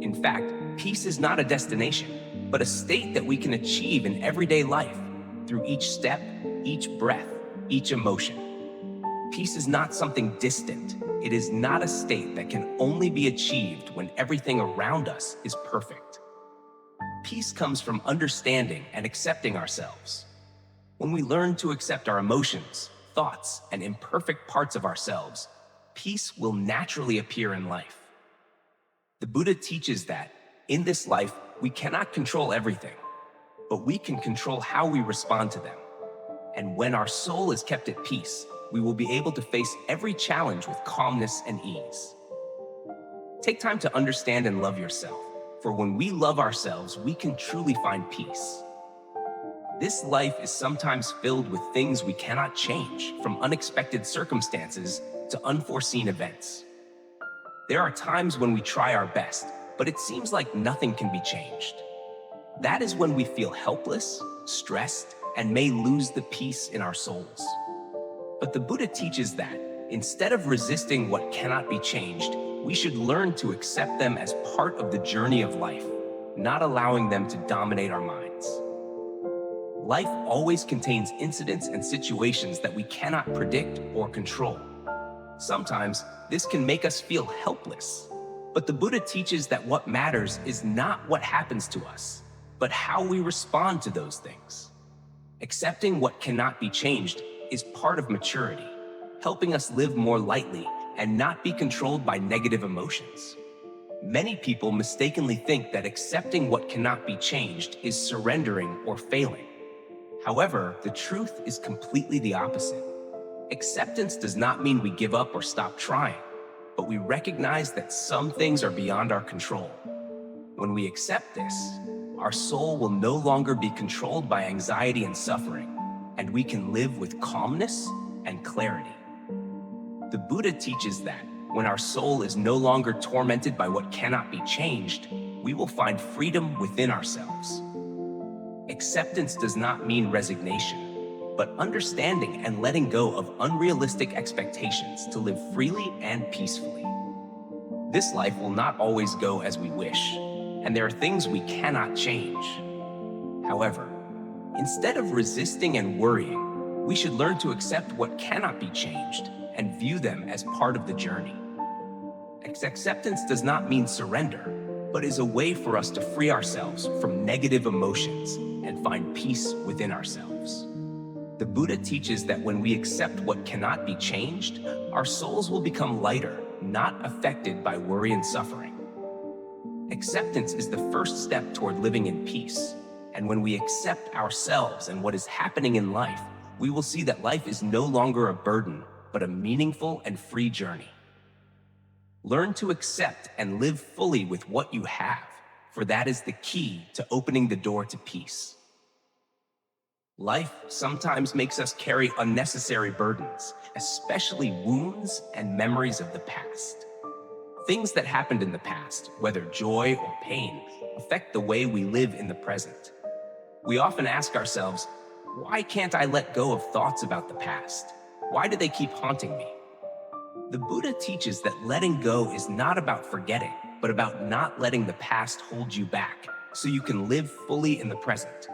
In fact, peace is not a destination, but a state that we can achieve in everyday life through each step, each breath, each emotion. Peace is not something distant. It is not a state that can only be achieved when everything around us is perfect. Peace comes from understanding and accepting ourselves. When we learn to accept our emotions, thoughts, and imperfect parts of ourselves, peace will naturally appear in life. The Buddha teaches that, in this life, we cannot control everything, but we can control how we respond to them. And when our soul is kept at peace, we will be able to face every challenge with calmness and ease. Take time to understand and love yourself, for when we love ourselves, we can truly find peace. This life is sometimes filled with things we cannot change, from unexpected circumstances to unforeseen events. There are times when we try our best, but it seems like nothing can be changed. That is when we feel helpless, stressed, and may lose the peace in our souls. But the Buddha teaches that, instead of resisting what cannot be changed, we should learn to accept them as part of the journey of life, not allowing them to dominate our minds. Life always contains incidents and situations that we cannot predict or control. Sometimes this can make us feel helpless, but the Buddha teaches that what matters is not what happens to us, but how we respond to those things. Accepting what cannot be changed is part of maturity, helping us live more lightly and not be controlled by negative emotions. Many people mistakenly think that accepting what cannot be changed is surrendering or failing. However, the truth is completely the opposite. Acceptance does not mean we give up or stop trying, but we recognize that some things are beyond our control. When we accept this, our soul will no longer be controlled by anxiety and suffering, and we can live with calmness and clarity. The Buddha teaches that when our soul is no longer tormented by what cannot be changed, we will find freedom within ourselves. Acceptance does not mean resignation, but understanding and letting go of unrealistic expectations to live freely and peacefully. This life will not always go as we wish, and there are things we cannot change. However, instead of resisting and worrying, we should learn to accept what cannot be changed and view them as part of the journey. Acceptance does not mean surrender, but is a way for us to free ourselves from negative emotions and find peace within ourselves. The Buddha teaches that when we accept what cannot be changed, our souls will become lighter, not affected by worry and suffering. Acceptance is the first step toward living in peace, and when we accept ourselves and what is happening in life, we will see that life is no longer a burden, but a meaningful and free journey. Learn to accept and live fully with what you have, for that is the key to opening the door to peace. Life sometimes makes us carry unnecessary burdens, especially wounds and memories of the past. Things that happened in the past, whether joy or pain, affect the way we live in the present. We often ask ourselves, why can't I let go of thoughts about the past? Why do they keep haunting me? The Buddha teaches that letting go is not about forgetting, but about not letting the past hold you back, so you can live fully in the present.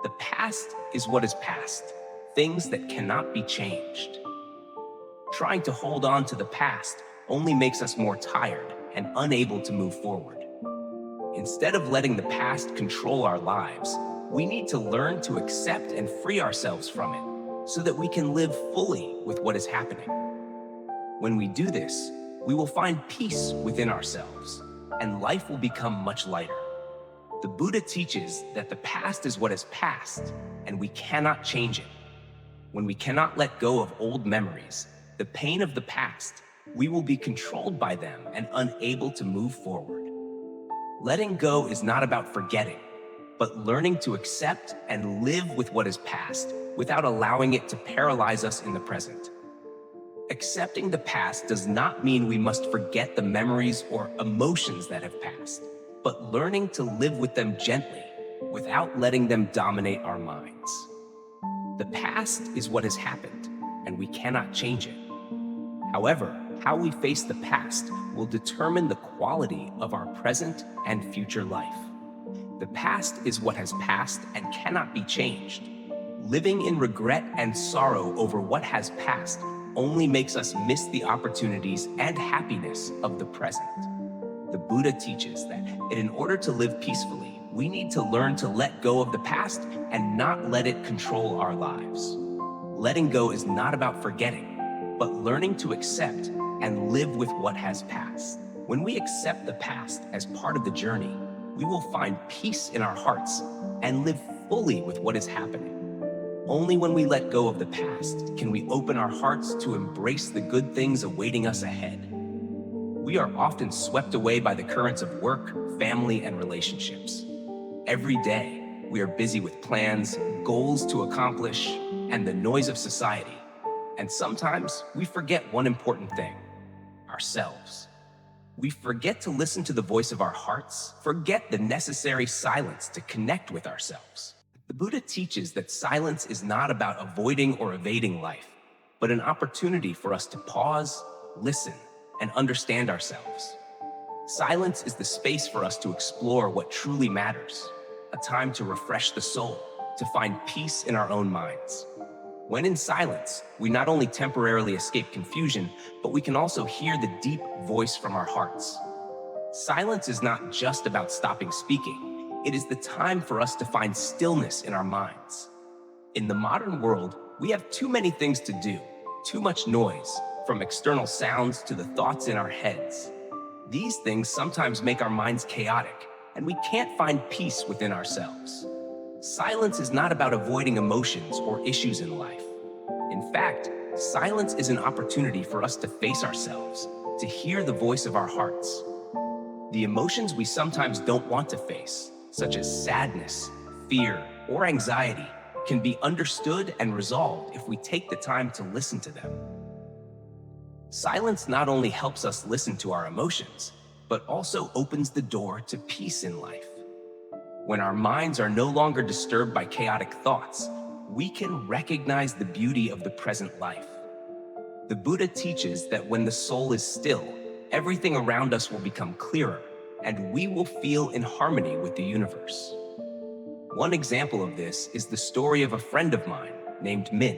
The past is what is past, things that cannot be changed. Trying to hold on to the past only makes us more tired and unable to move forward. Instead of letting the past control our lives, we need to learn to accept and free ourselves from it, so that we can live fully with what is happening. When we do this, we will find peace within ourselves, and life will become much lighter. The Buddha teaches that the past is what is past, and we cannot change it. When we cannot let go of old memories, the pain of the past, we will be controlled by them and unable to move forward. Letting go is not about forgetting, but learning to accept and live with what is past without allowing it to paralyze us in the present. Accepting the past does not mean we must forget the memories or emotions that have passed, but learning to live with them gently without letting them dominate our minds. The past is what has happened, and we cannot change it. However, how we face the past will determine the quality of our present and future life. The past is what has passed and cannot be changed. Living in regret and sorrow over what has passed only makes us miss the opportunities and happiness of the present. The Buddha teaches that in order to live peacefully, we need to learn to let go of the past and not let it control our lives. Letting go is not about forgetting, but learning to accept and live with what has passed. When we accept the past as part of the journey, we will find peace in our hearts and live fully with what is happening. Only when we let go of the past can we open our hearts to embrace the good things awaiting us ahead. We are often swept away by the currents of work, family, and relationships. Every day, we are busy with plans, goals to accomplish, and the noise of society. And sometimes we forget one important thing: ourselves. We forget to listen to the voice of our hearts, forget the necessary silence to connect with ourselves. The Buddha teaches that silence is not about avoiding or evading life, but an opportunity for us to pause, listen, and understand ourselves. Silence is the space for us to explore what truly matters, a time to refresh the soul, to find peace in our own minds. When in silence, we not only temporarily escape confusion, but we can also hear the deep voice from our hearts. Silence is not just about stopping speaking. It is the time for us to find stillness in our minds. In the modern world, we have too many things to do, too much noise, from external sounds to the thoughts in our heads. These things sometimes make our minds chaotic, and we can't find peace within ourselves. Silence is not about avoiding emotions or issues in life. In fact, silence is an opportunity for us to face ourselves, to hear the voice of our hearts. The emotions we sometimes don't want to face, such as sadness, fear, or anxiety, can be understood and resolved if we take the time to listen to them. Silence not only helps us listen to our emotions, but also opens the door to peace in life. When our minds are no longer disturbed by chaotic thoughts, we can recognize the beauty of the present life. The Buddha teaches that when the soul is still, everything around us will become clearer, and we will feel in harmony with the universe. One example of this is the story of a friend of mine named Min.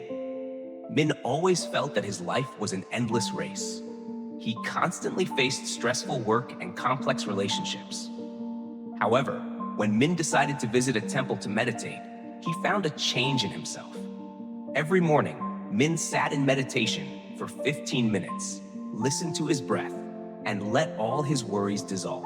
Min always felt that his life was an endless race. He constantly faced stressful work and complex relationships. However, when Min decided to visit a temple to meditate, he found a change in himself. Every morning, Min sat in meditation for 15 minutes, listened to his breath, and let all his worries dissolve.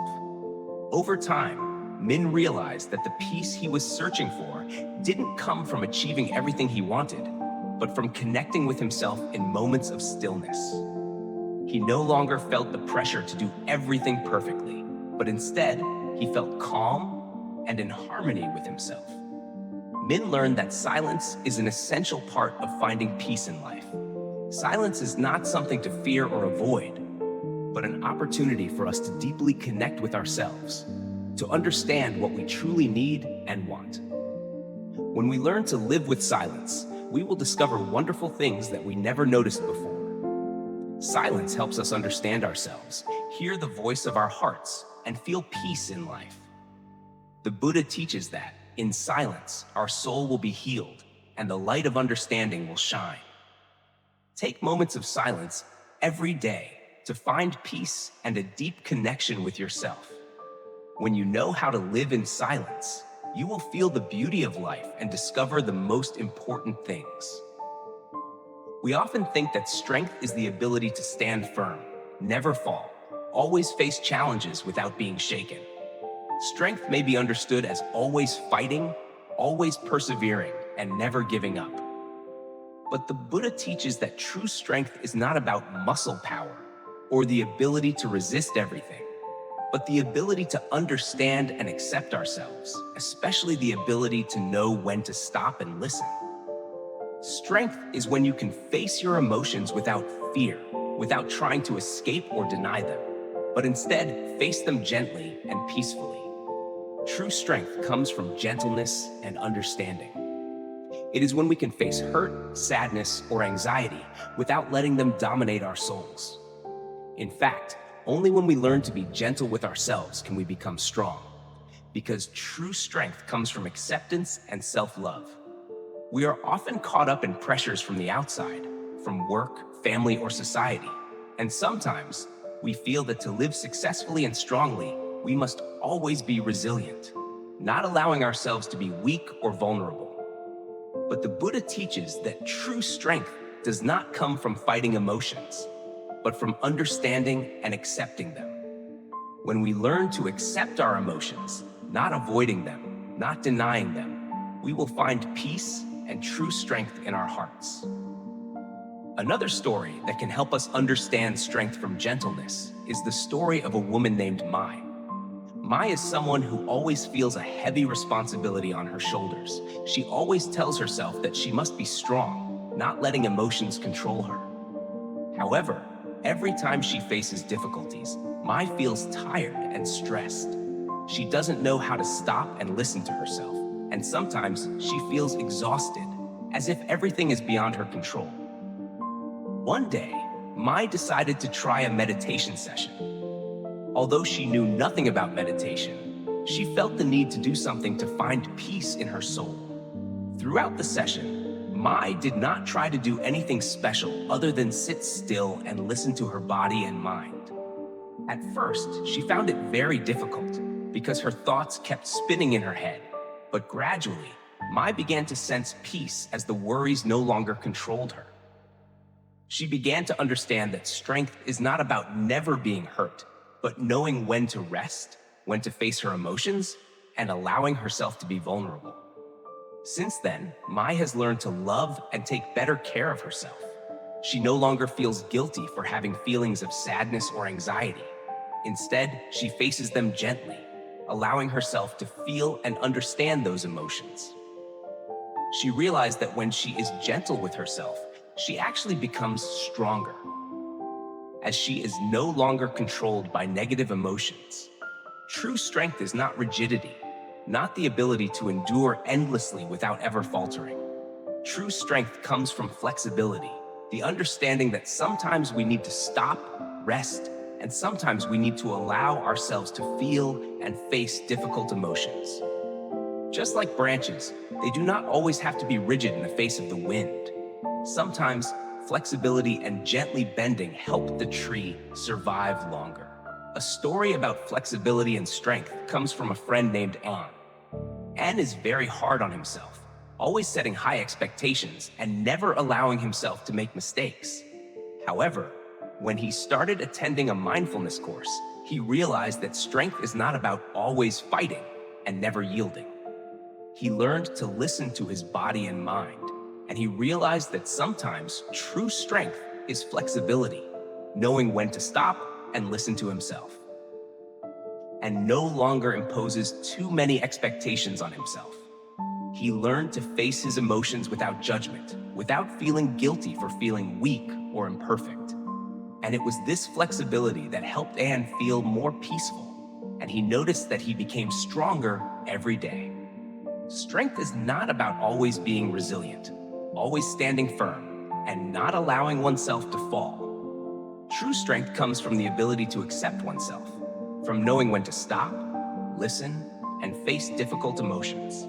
Over time, Min realized that the peace he was searching for didn't come from achieving everything he wanted, but from connecting with himself in moments of stillness. He no longer felt the pressure to do everything perfectly, but instead, he felt calm and in harmony with himself. Min learned that silence is an essential part of finding peace in life. Silence is not something to fear or avoid, but an opportunity for us to deeply connect with ourselves, to understand what we truly need and want. When we learn to live with silence, we will discover wonderful things that we never noticed before. Silence helps us understand ourselves, hear the voice of our hearts, and feel peace in life. The Buddha teaches that, in silence, our soul will be healed, and the light of understanding will shine. Take moments of silence every day to find peace and a deep connection with yourself. When you know how to live in silence, you will feel the beauty of life and discover the most important things. We often think that strength is the ability to stand firm, never fall, always face challenges without being shaken. Strength may be understood as always fighting, always persevering, and never giving up. But the Buddha teaches that true strength is not about muscle power or the ability to resist everything, but the ability to understand and accept ourselves, especially the ability to know when to stop and listen. Strength is when you can face your emotions without fear, without trying to escape or deny them, but instead face them gently and peacefully. True strength comes from gentleness and understanding. It is when we can face hurt, sadness, or anxiety without letting them dominate our souls. In fact, only when we learn to be gentle with ourselves can we become strong, because true strength comes from acceptance and self-love. We are often caught up in pressures from the outside, from work, family, or society, and sometimes we feel that to live successfully and strongly, we must always be resilient. not allowing ourselves to be weak or vulnerable. But the Buddha teaches that true strength does not come from fighting emotions, but from understanding and accepting them. When we learn to accept our emotions, not avoiding them, not denying them, we will find peace and true strength in our hearts. Another story that can help us understand strength from gentleness is the story of a woman named Mai. Mai is someone who always feels a heavy responsibility on her shoulders. She always tells herself that she must be strong, not letting emotions control her. However, every time she faces difficulties, Mai feels tired and stressed. She doesn't know how to stop and listen to herself, and sometimes she feels exhausted, as if everything is beyond her control. One day, Mai decided to try a meditation session. Although she knew nothing about meditation, she felt the need to do something to find peace in her soul. Throughout the session, Mai did not try to do anything special other than sit still and listen to her body and mind. At first, she found it very difficult because her thoughts kept spinning in her head, but gradually, Mai began to sense peace as the worries no longer controlled her. She began to understand that strength is not about never being hurt, but knowing when to rest, when to face her emotions, and allowing herself to be vulnerable. Since then, Mai has learned to love and take better care of herself. She no longer feels guilty for having feelings of sadness or anxiety. Instead, she faces them gently, allowing herself to feel and understand those emotions. She realized that when she is gentle with herself, she actually becomes stronger, as she is no longer controlled by negative emotions. True strength is not rigidity, not the ability to endure endlessly without ever faltering. True strength comes from flexibility, the understanding that sometimes we need to stop, rest, and sometimes we need to allow ourselves to feel and face difficult emotions. Just like branches, they do not always have to be rigid in the face of the wind. Sometimes, flexibility and gently bending help the tree survive longer. A story about flexibility and strength comes from a friend named An. An is very hard on himself, always setting high expectations and never allowing himself to make mistakes. However, when he started attending a mindfulness course, he realized that strength is not about always fighting and never yielding. He learned to listen to his body and mind, and he realized that sometimes true strength is flexibility, knowing when to stop and listen to himself, and no longer imposes too many expectations on himself. He learned to face his emotions without judgment, without feeling guilty for feeling weak or imperfect. And it was this flexibility that helped An feel more peaceful, and he noticed that he became stronger every day. Strength is not about always being resilient, always standing firm, and not allowing oneself to fall. True strength comes from the ability to accept oneself, from knowing when to stop, listen, and face difficult emotions.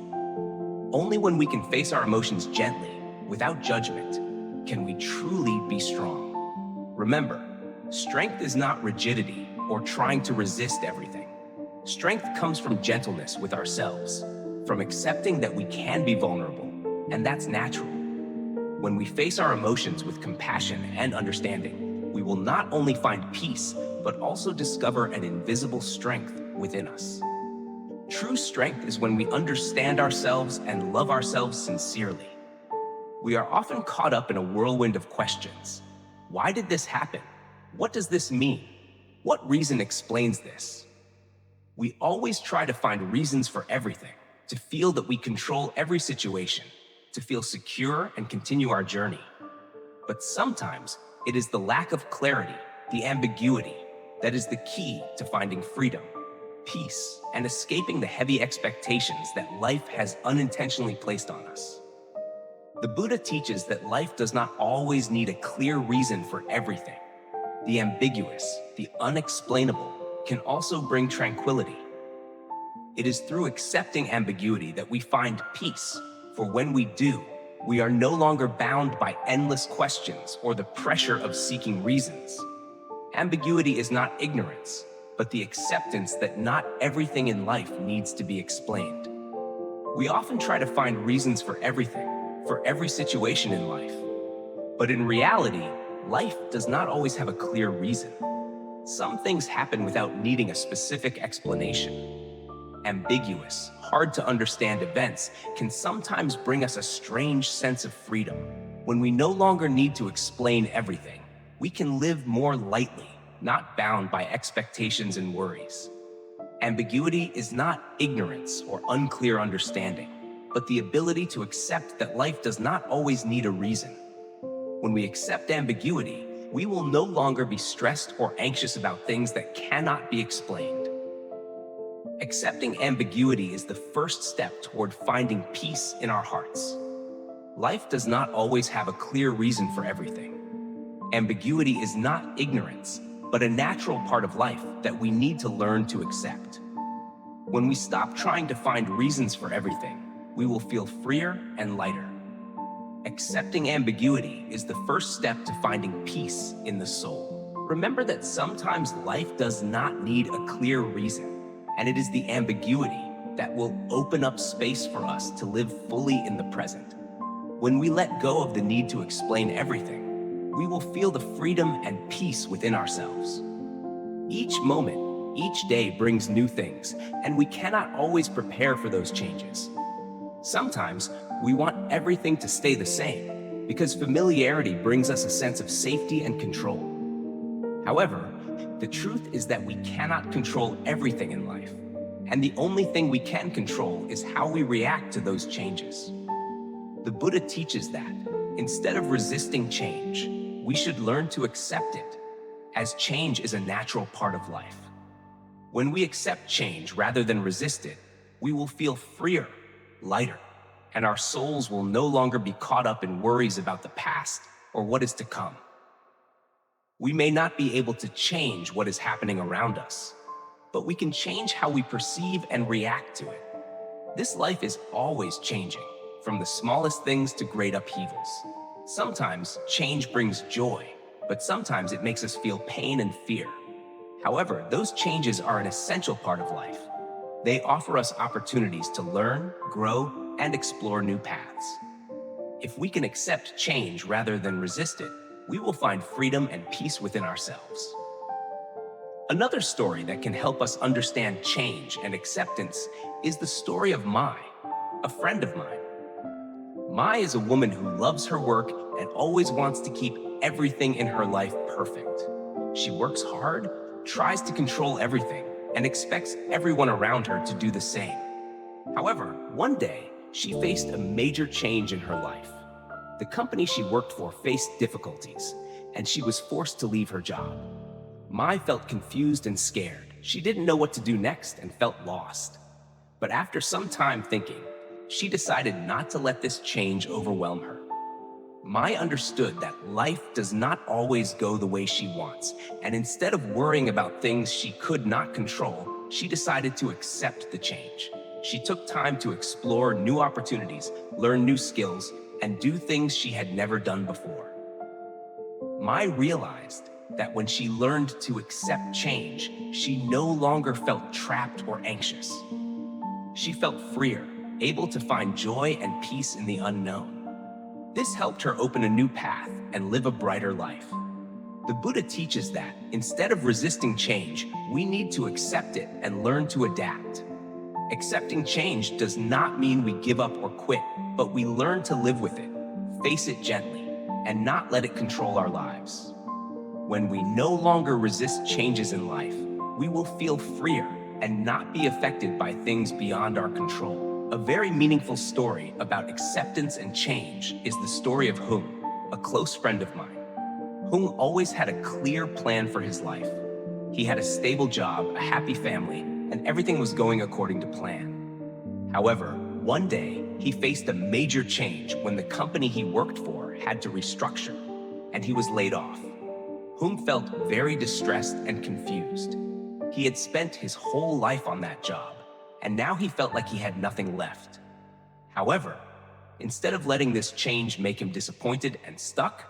Only when we can face our emotions gently, without judgment, can we truly be strong. Remember, strength is not rigidity or trying to resist everything. Strength comes from gentleness with ourselves, from accepting that we can be vulnerable, and that's natural. When we face our emotions with compassion and understanding, we will not only find peace, but also discover an invisible strength within us. True strength is when we understand ourselves and love ourselves sincerely. We are often caught up in a whirlwind of questions. Why did this happen? What does this mean? What reason explains this? We always try to find reasons for everything, to feel that we control every situation, to feel secure and continue our journey. But sometimes it is the lack of clarity, the ambiguity, that is the key to finding freedom, peace, and escaping the heavy expectations that life has unintentionally placed on us. The Buddha teaches that life does not always need a clear reason for everything. The ambiguous, the unexplainable, can also bring tranquility. It is through accepting ambiguity that we find peace, for when we do, we are no longer bound by endless questions or the pressure of seeking reasons. Ambiguity is not ignorance, but the acceptance that not everything in life needs to be explained. We often try to find reasons for everything, for every situation in life. But in reality, life does not always have a clear reason. Some things happen without needing a specific explanation. Ambiguous, hard to understand events can sometimes bring us a strange sense of freedom. When we no longer need to explain everything, we can live more lightly, not bound by expectations and worries. Ambiguity is not ignorance or unclear understanding, but the ability to accept that life does not always need a reason. When we accept ambiguity, we will no longer be stressed or anxious about things that cannot be explained. Accepting ambiguity is the first step toward finding peace in our hearts. Life does not always have a clear reason for everything. Ambiguity is not ignorance, but a natural part of life that we need to learn to accept. When we stop trying to find reasons for everything, we will feel freer and lighter. Accepting ambiguity is the first step to finding peace in the soul. Remember that sometimes life does not need a clear reason, and it is the ambiguity that will open up space for us to live fully in the present. When we let go of the need to explain everything, we will feel the freedom and peace within ourselves. Each moment, each day brings new things, and we cannot always prepare for those changes. Sometimes we want everything to stay the same because familiarity brings us a sense of safety and control. However, the truth is that we cannot control everything in life, and the only thing we can control is how we react to those changes. The Buddha teaches that, instead of resisting change, we should learn to accept it, as change is a natural part of life. When we accept change rather than resist it, we will feel freer, lighter, and our souls will no longer be caught up in worries about the past or what is to come. We may not be able to change what is happening around us, but we can change how we perceive and react to it. This life is always changing, from the smallest things to great upheavals. Sometimes change brings joy, but sometimes it makes us feel pain and fear. However, those changes are an essential part of life. They offer us opportunities to learn, grow, and explore new paths. If we can accept change rather than resist it, we will find freedom and peace within ourselves. Another story that can help us understand change and acceptance is the story of Mai, a friend of mine. Mai is a woman who loves her work and always wants to keep everything in her life perfect. She works hard, tries to control everything, and expects everyone around her to do the same. However, one day, she faced a major change in her life. The company she worked for faced difficulties, and she was forced to leave her job. Mai felt confused and scared. She didn't know what to do next and felt lost. But after some time thinking, she decided not to let this change overwhelm her. Mai understood that life does not always go the way she wants, and instead of worrying about things she could not control, she decided to accept the change. She took time to explore new opportunities, learn new skills, and do things she had never done before. Mai realized that when she learned to accept change, she no longer felt trapped or anxious. She felt freer, able to find joy and peace in the unknown. This helped her open a new path and live a brighter life. The Buddha teaches that, instead of resisting change, we need to accept it and learn to adapt. Accepting change does not mean we give up or quit, but we learn to live with it, face it gently, and not let it control our lives. When we no longer resist changes in life, we will feel freer and not be affected by things beyond our control. A very meaningful story about acceptance and change is the story of Hung, a close friend of mine. Hung always had a clear plan for his life. He had a stable job, a happy family, and everything was going according to plan. However, one day, he faced a major change when the company he worked for had to restructure, and he was laid off. Hung felt very distressed and confused. He had spent his whole life on that job, and now he felt like he had nothing left. However, instead of letting this change make him disappointed and stuck,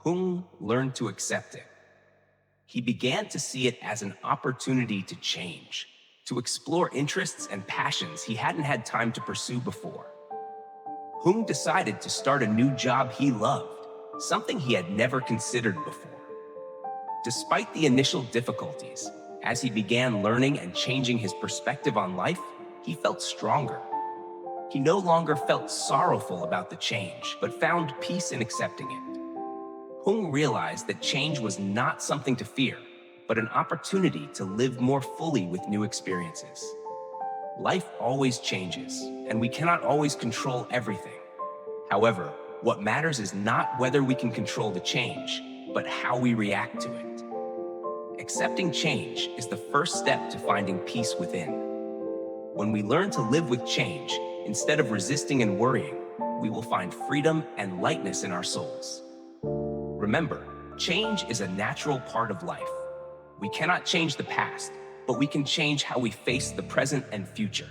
Hung learned to accept it. He began to see it as an opportunity to change, to explore interests and passions he hadn't had time to pursue before. Hung decided to start a new job he loved, something he had never considered before. Despite the initial difficulties, as he began learning and changing his perspective on life, he felt stronger. He no longer felt sorrowful about the change, but found peace in accepting it. Hung realized that change was not something to fear, but an opportunity to live more fully with new experiences. Life always changes, and we cannot always control everything. However, what matters is not whether we can control the change, but how we react to it. Accepting change is the first step to finding peace within. When we learn to live with change, instead of resisting and worrying, we will find freedom and lightness in our souls. Remember, change is a natural part of life. We cannot change the past, but we can change how we face the present and future.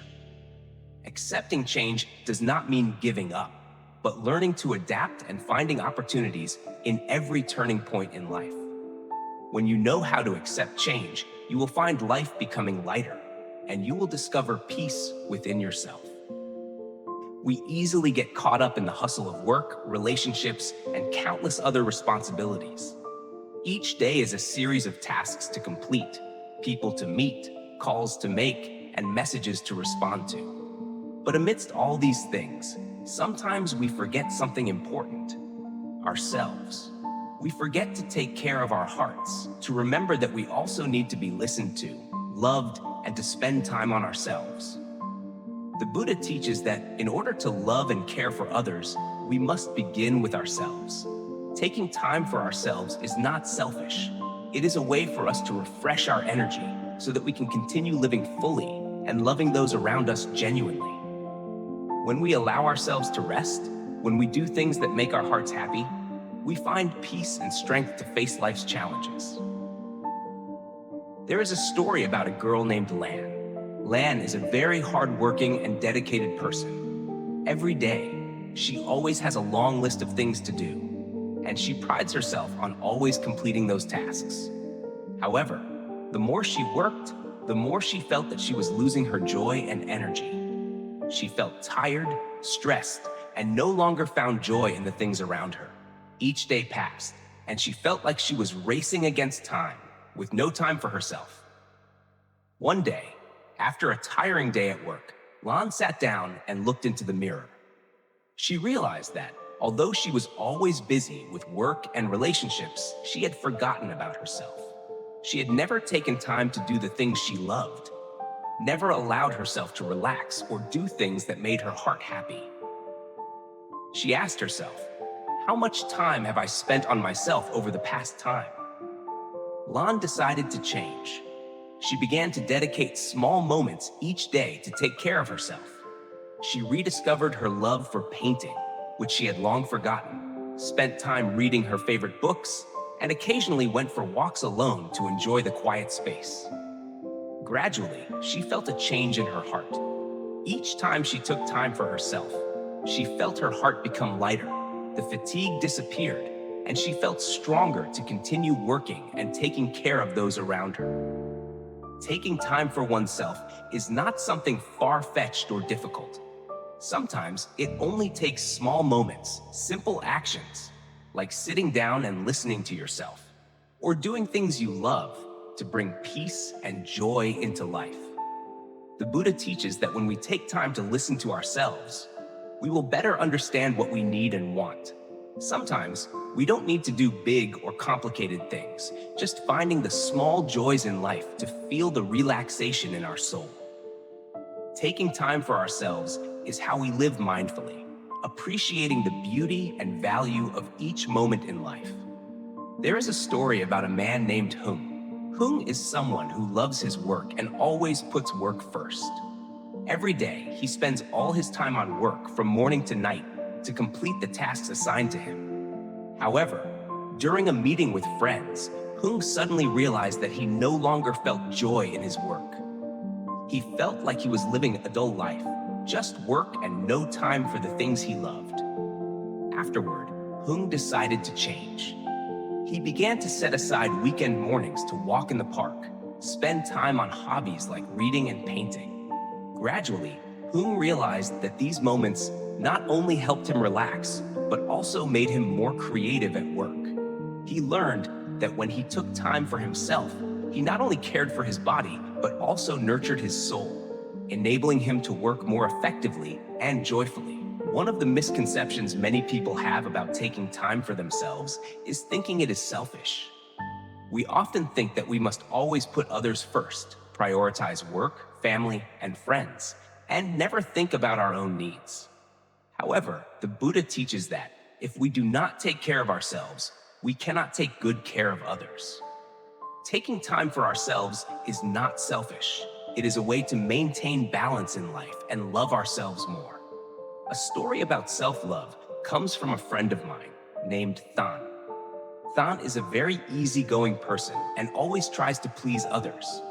Accepting change does not mean giving up, but learning to adapt and finding opportunities in every turning point in life. When you know how to accept change, you will find life becoming lighter, and you will discover peace within yourself. We easily get caught up in the hustle of work, relationships, and countless other responsibilities. Each day is a series of tasks to complete, people to meet, calls to make, and messages to respond to. But amidst all these things, sometimes we forget something important: ourselves. We forget to take care of our hearts, to remember that we also need to be listened to, loved, and to spend time on ourselves. The Buddha teaches that in order to love and care for others, we must begin with ourselves. Taking time for ourselves is not selfish. It is a way for us to refresh our energy so that we can continue living fully and loving those around us genuinely. When we allow ourselves to rest, when we do things that make our hearts happy, we find peace and strength to face life's challenges. There is a story about a girl named Lan. Lan is a very hardworking and dedicated person. Every day, she always has a long list of things to do, and she prides herself on always completing those tasks. However, the more she worked, the more she felt that she was losing her joy and energy. She felt tired, stressed, and no longer found joy in the things around her. Each day passed, and she felt like she was racing against time, with no time for herself. One day, after a tiring day at work, Lan sat down and looked into the mirror. She realized that, although she was always busy with work and relationships, she had forgotten about herself. She had never taken time to do the things she loved, never allowed herself to relax or do things that made her heart happy. She asked herself, "How much time have I spent on myself over the past time?" Lan decided to change. She began to dedicate small moments each day to take care of herself. She rediscovered her love for painting, which she had long forgotten, spent time reading her favorite books, and occasionally went for walks alone to enjoy the quiet space. Gradually, she felt a change in her heart. Each time she took time for herself, she felt her heart become lighter, the fatigue disappeared, and she felt stronger to continue working and taking care of those around her. Taking time for oneself is not something far-fetched or difficult. Sometimes it only takes small moments, simple actions, like sitting down and listening to yourself, or doing things you love to bring peace and joy into life. The Buddha teaches that when we take time to listen to ourselves, we will better understand what we need and want. Sometimes we don't need to do big or complicated things, just finding the small joys in life to feel the relaxation in our soul. Taking time for ourselves is how we live mindfully, appreciating the beauty and value of each moment in life. There is a story about a man named Hung. Hung is someone who loves his work and always puts work first. Every day, he spends all his time on work from morning to night to complete the tasks assigned to him. However, during a meeting with friends, Hung suddenly realized that he no longer felt joy in his work. He felt like he was living a dull life, just work and no time for the things he loved. Afterward, Hung decided to change. He began to set aside weekend mornings to walk in the park, spend time on hobbies like reading and painting. Gradually, Hume realized that these moments not only helped him relax, but also made him more creative at work. He learned that when he took time for himself, he not only cared for his body, but also nurtured his soul, enabling him to work more effectively and joyfully. One of the misconceptions many people have about taking time for themselves is thinking it is selfish. We often think that we must always put others first, prioritize work, family, and friends, and never think about our own needs. However, the Buddha teaches that if we do not take care of ourselves, we cannot take good care of others. Taking time for ourselves is not selfish. It is a way to maintain balance in life and love ourselves more. A story about self-love comes from a friend of mine named Than. Than is a very easygoing person and always tries to please others.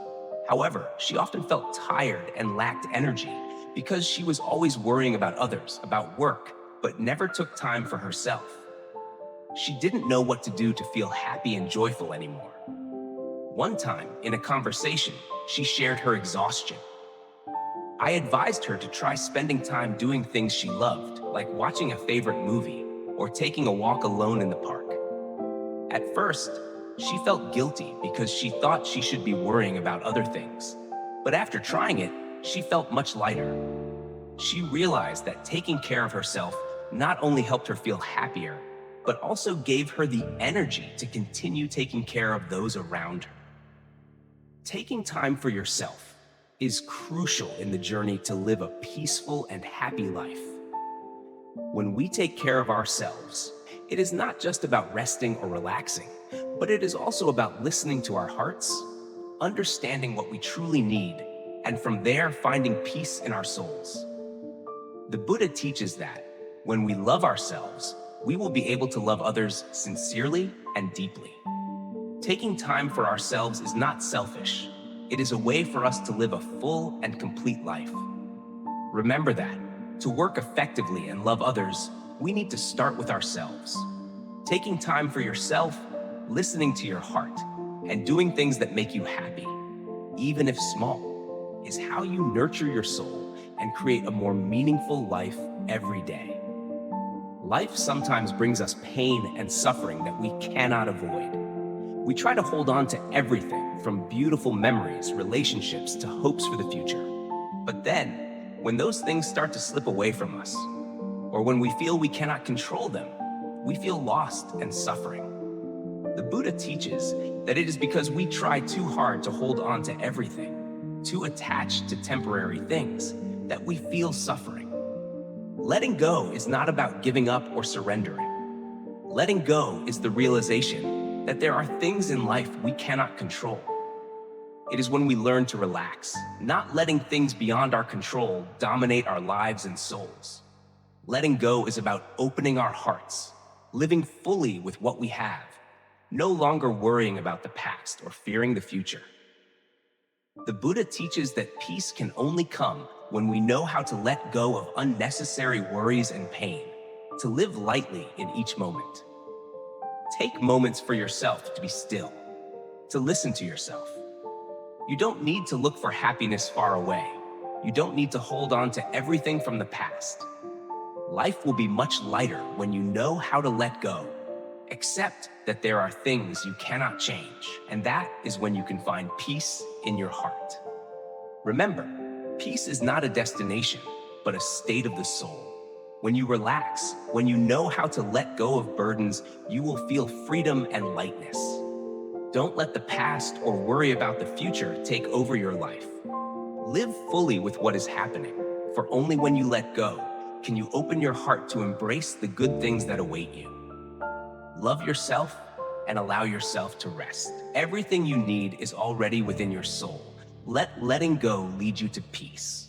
However, she often felt tired and lacked energy because she was always worrying about others, about work, but never took time for herself. She didn't know what to do to feel happy and joyful anymore. One time, in a conversation, she shared her exhaustion. I advised her to try spending time doing things she loved, like watching a favorite movie or taking a walk alone in the park. At first, she felt guilty because she thought she should be worrying about other things. But after trying it, she felt much lighter. She realized that taking care of herself not only helped her feel happier, but also gave her the energy to continue taking care of those around her. Taking time for yourself is crucial in the journey to live a peaceful and happy life. When we take care of ourselves, it is not just about resting or relaxing, but it is also about listening to our hearts, understanding what we truly need, and from there finding peace in our souls. The Buddha teaches that when we love ourselves, we will be able to love others sincerely and deeply. Taking time for ourselves is not selfish. It is a way for us to live a full and complete life. Remember that, to work effectively and love others, we need to start with ourselves. Taking time for yourself, listening to your heart, and doing things that make you happy, even if small, is how you nurture your soul and create a more meaningful life every day. Life sometimes brings us pain and suffering that we cannot avoid. We try to hold on to everything from beautiful memories, relationships, to hopes for the future. But then, when those things start to slip away from us, or when we feel we cannot control them, we feel lost and suffering. The Buddha teaches that it is because we try too hard to hold on to everything, too attached to temporary things, that we feel suffering. Letting go is not about giving up or surrendering. Letting go is the realization that there are things in life we cannot control. It is when we learn to relax, not letting things beyond our control dominate our lives and souls. Letting go is about opening our hearts, living fully with what we have, no longer worrying about the past or fearing the future. The Buddha teaches that peace can only come when we know how to let go of unnecessary worries and pain, to live lightly in each moment. Take moments for yourself to be still, to listen to yourself. You don't need to look for happiness far away. You don't need to hold on to everything from the past. Life will be much lighter when you know how to let go. Accept that there are things you cannot change, and that is when you can find peace in your heart. Remember, peace is not a destination, but a state of the soul. When you relax, when you know how to let go of burdens, you will feel freedom and lightness. Don't let the past or worry about the future take over your life. Live fully with what is happening, for only when you let go can you open your heart to embrace the good things that await you. Love yourself and allow yourself to rest. Everything you need is already within your soul. Let letting go lead you to peace.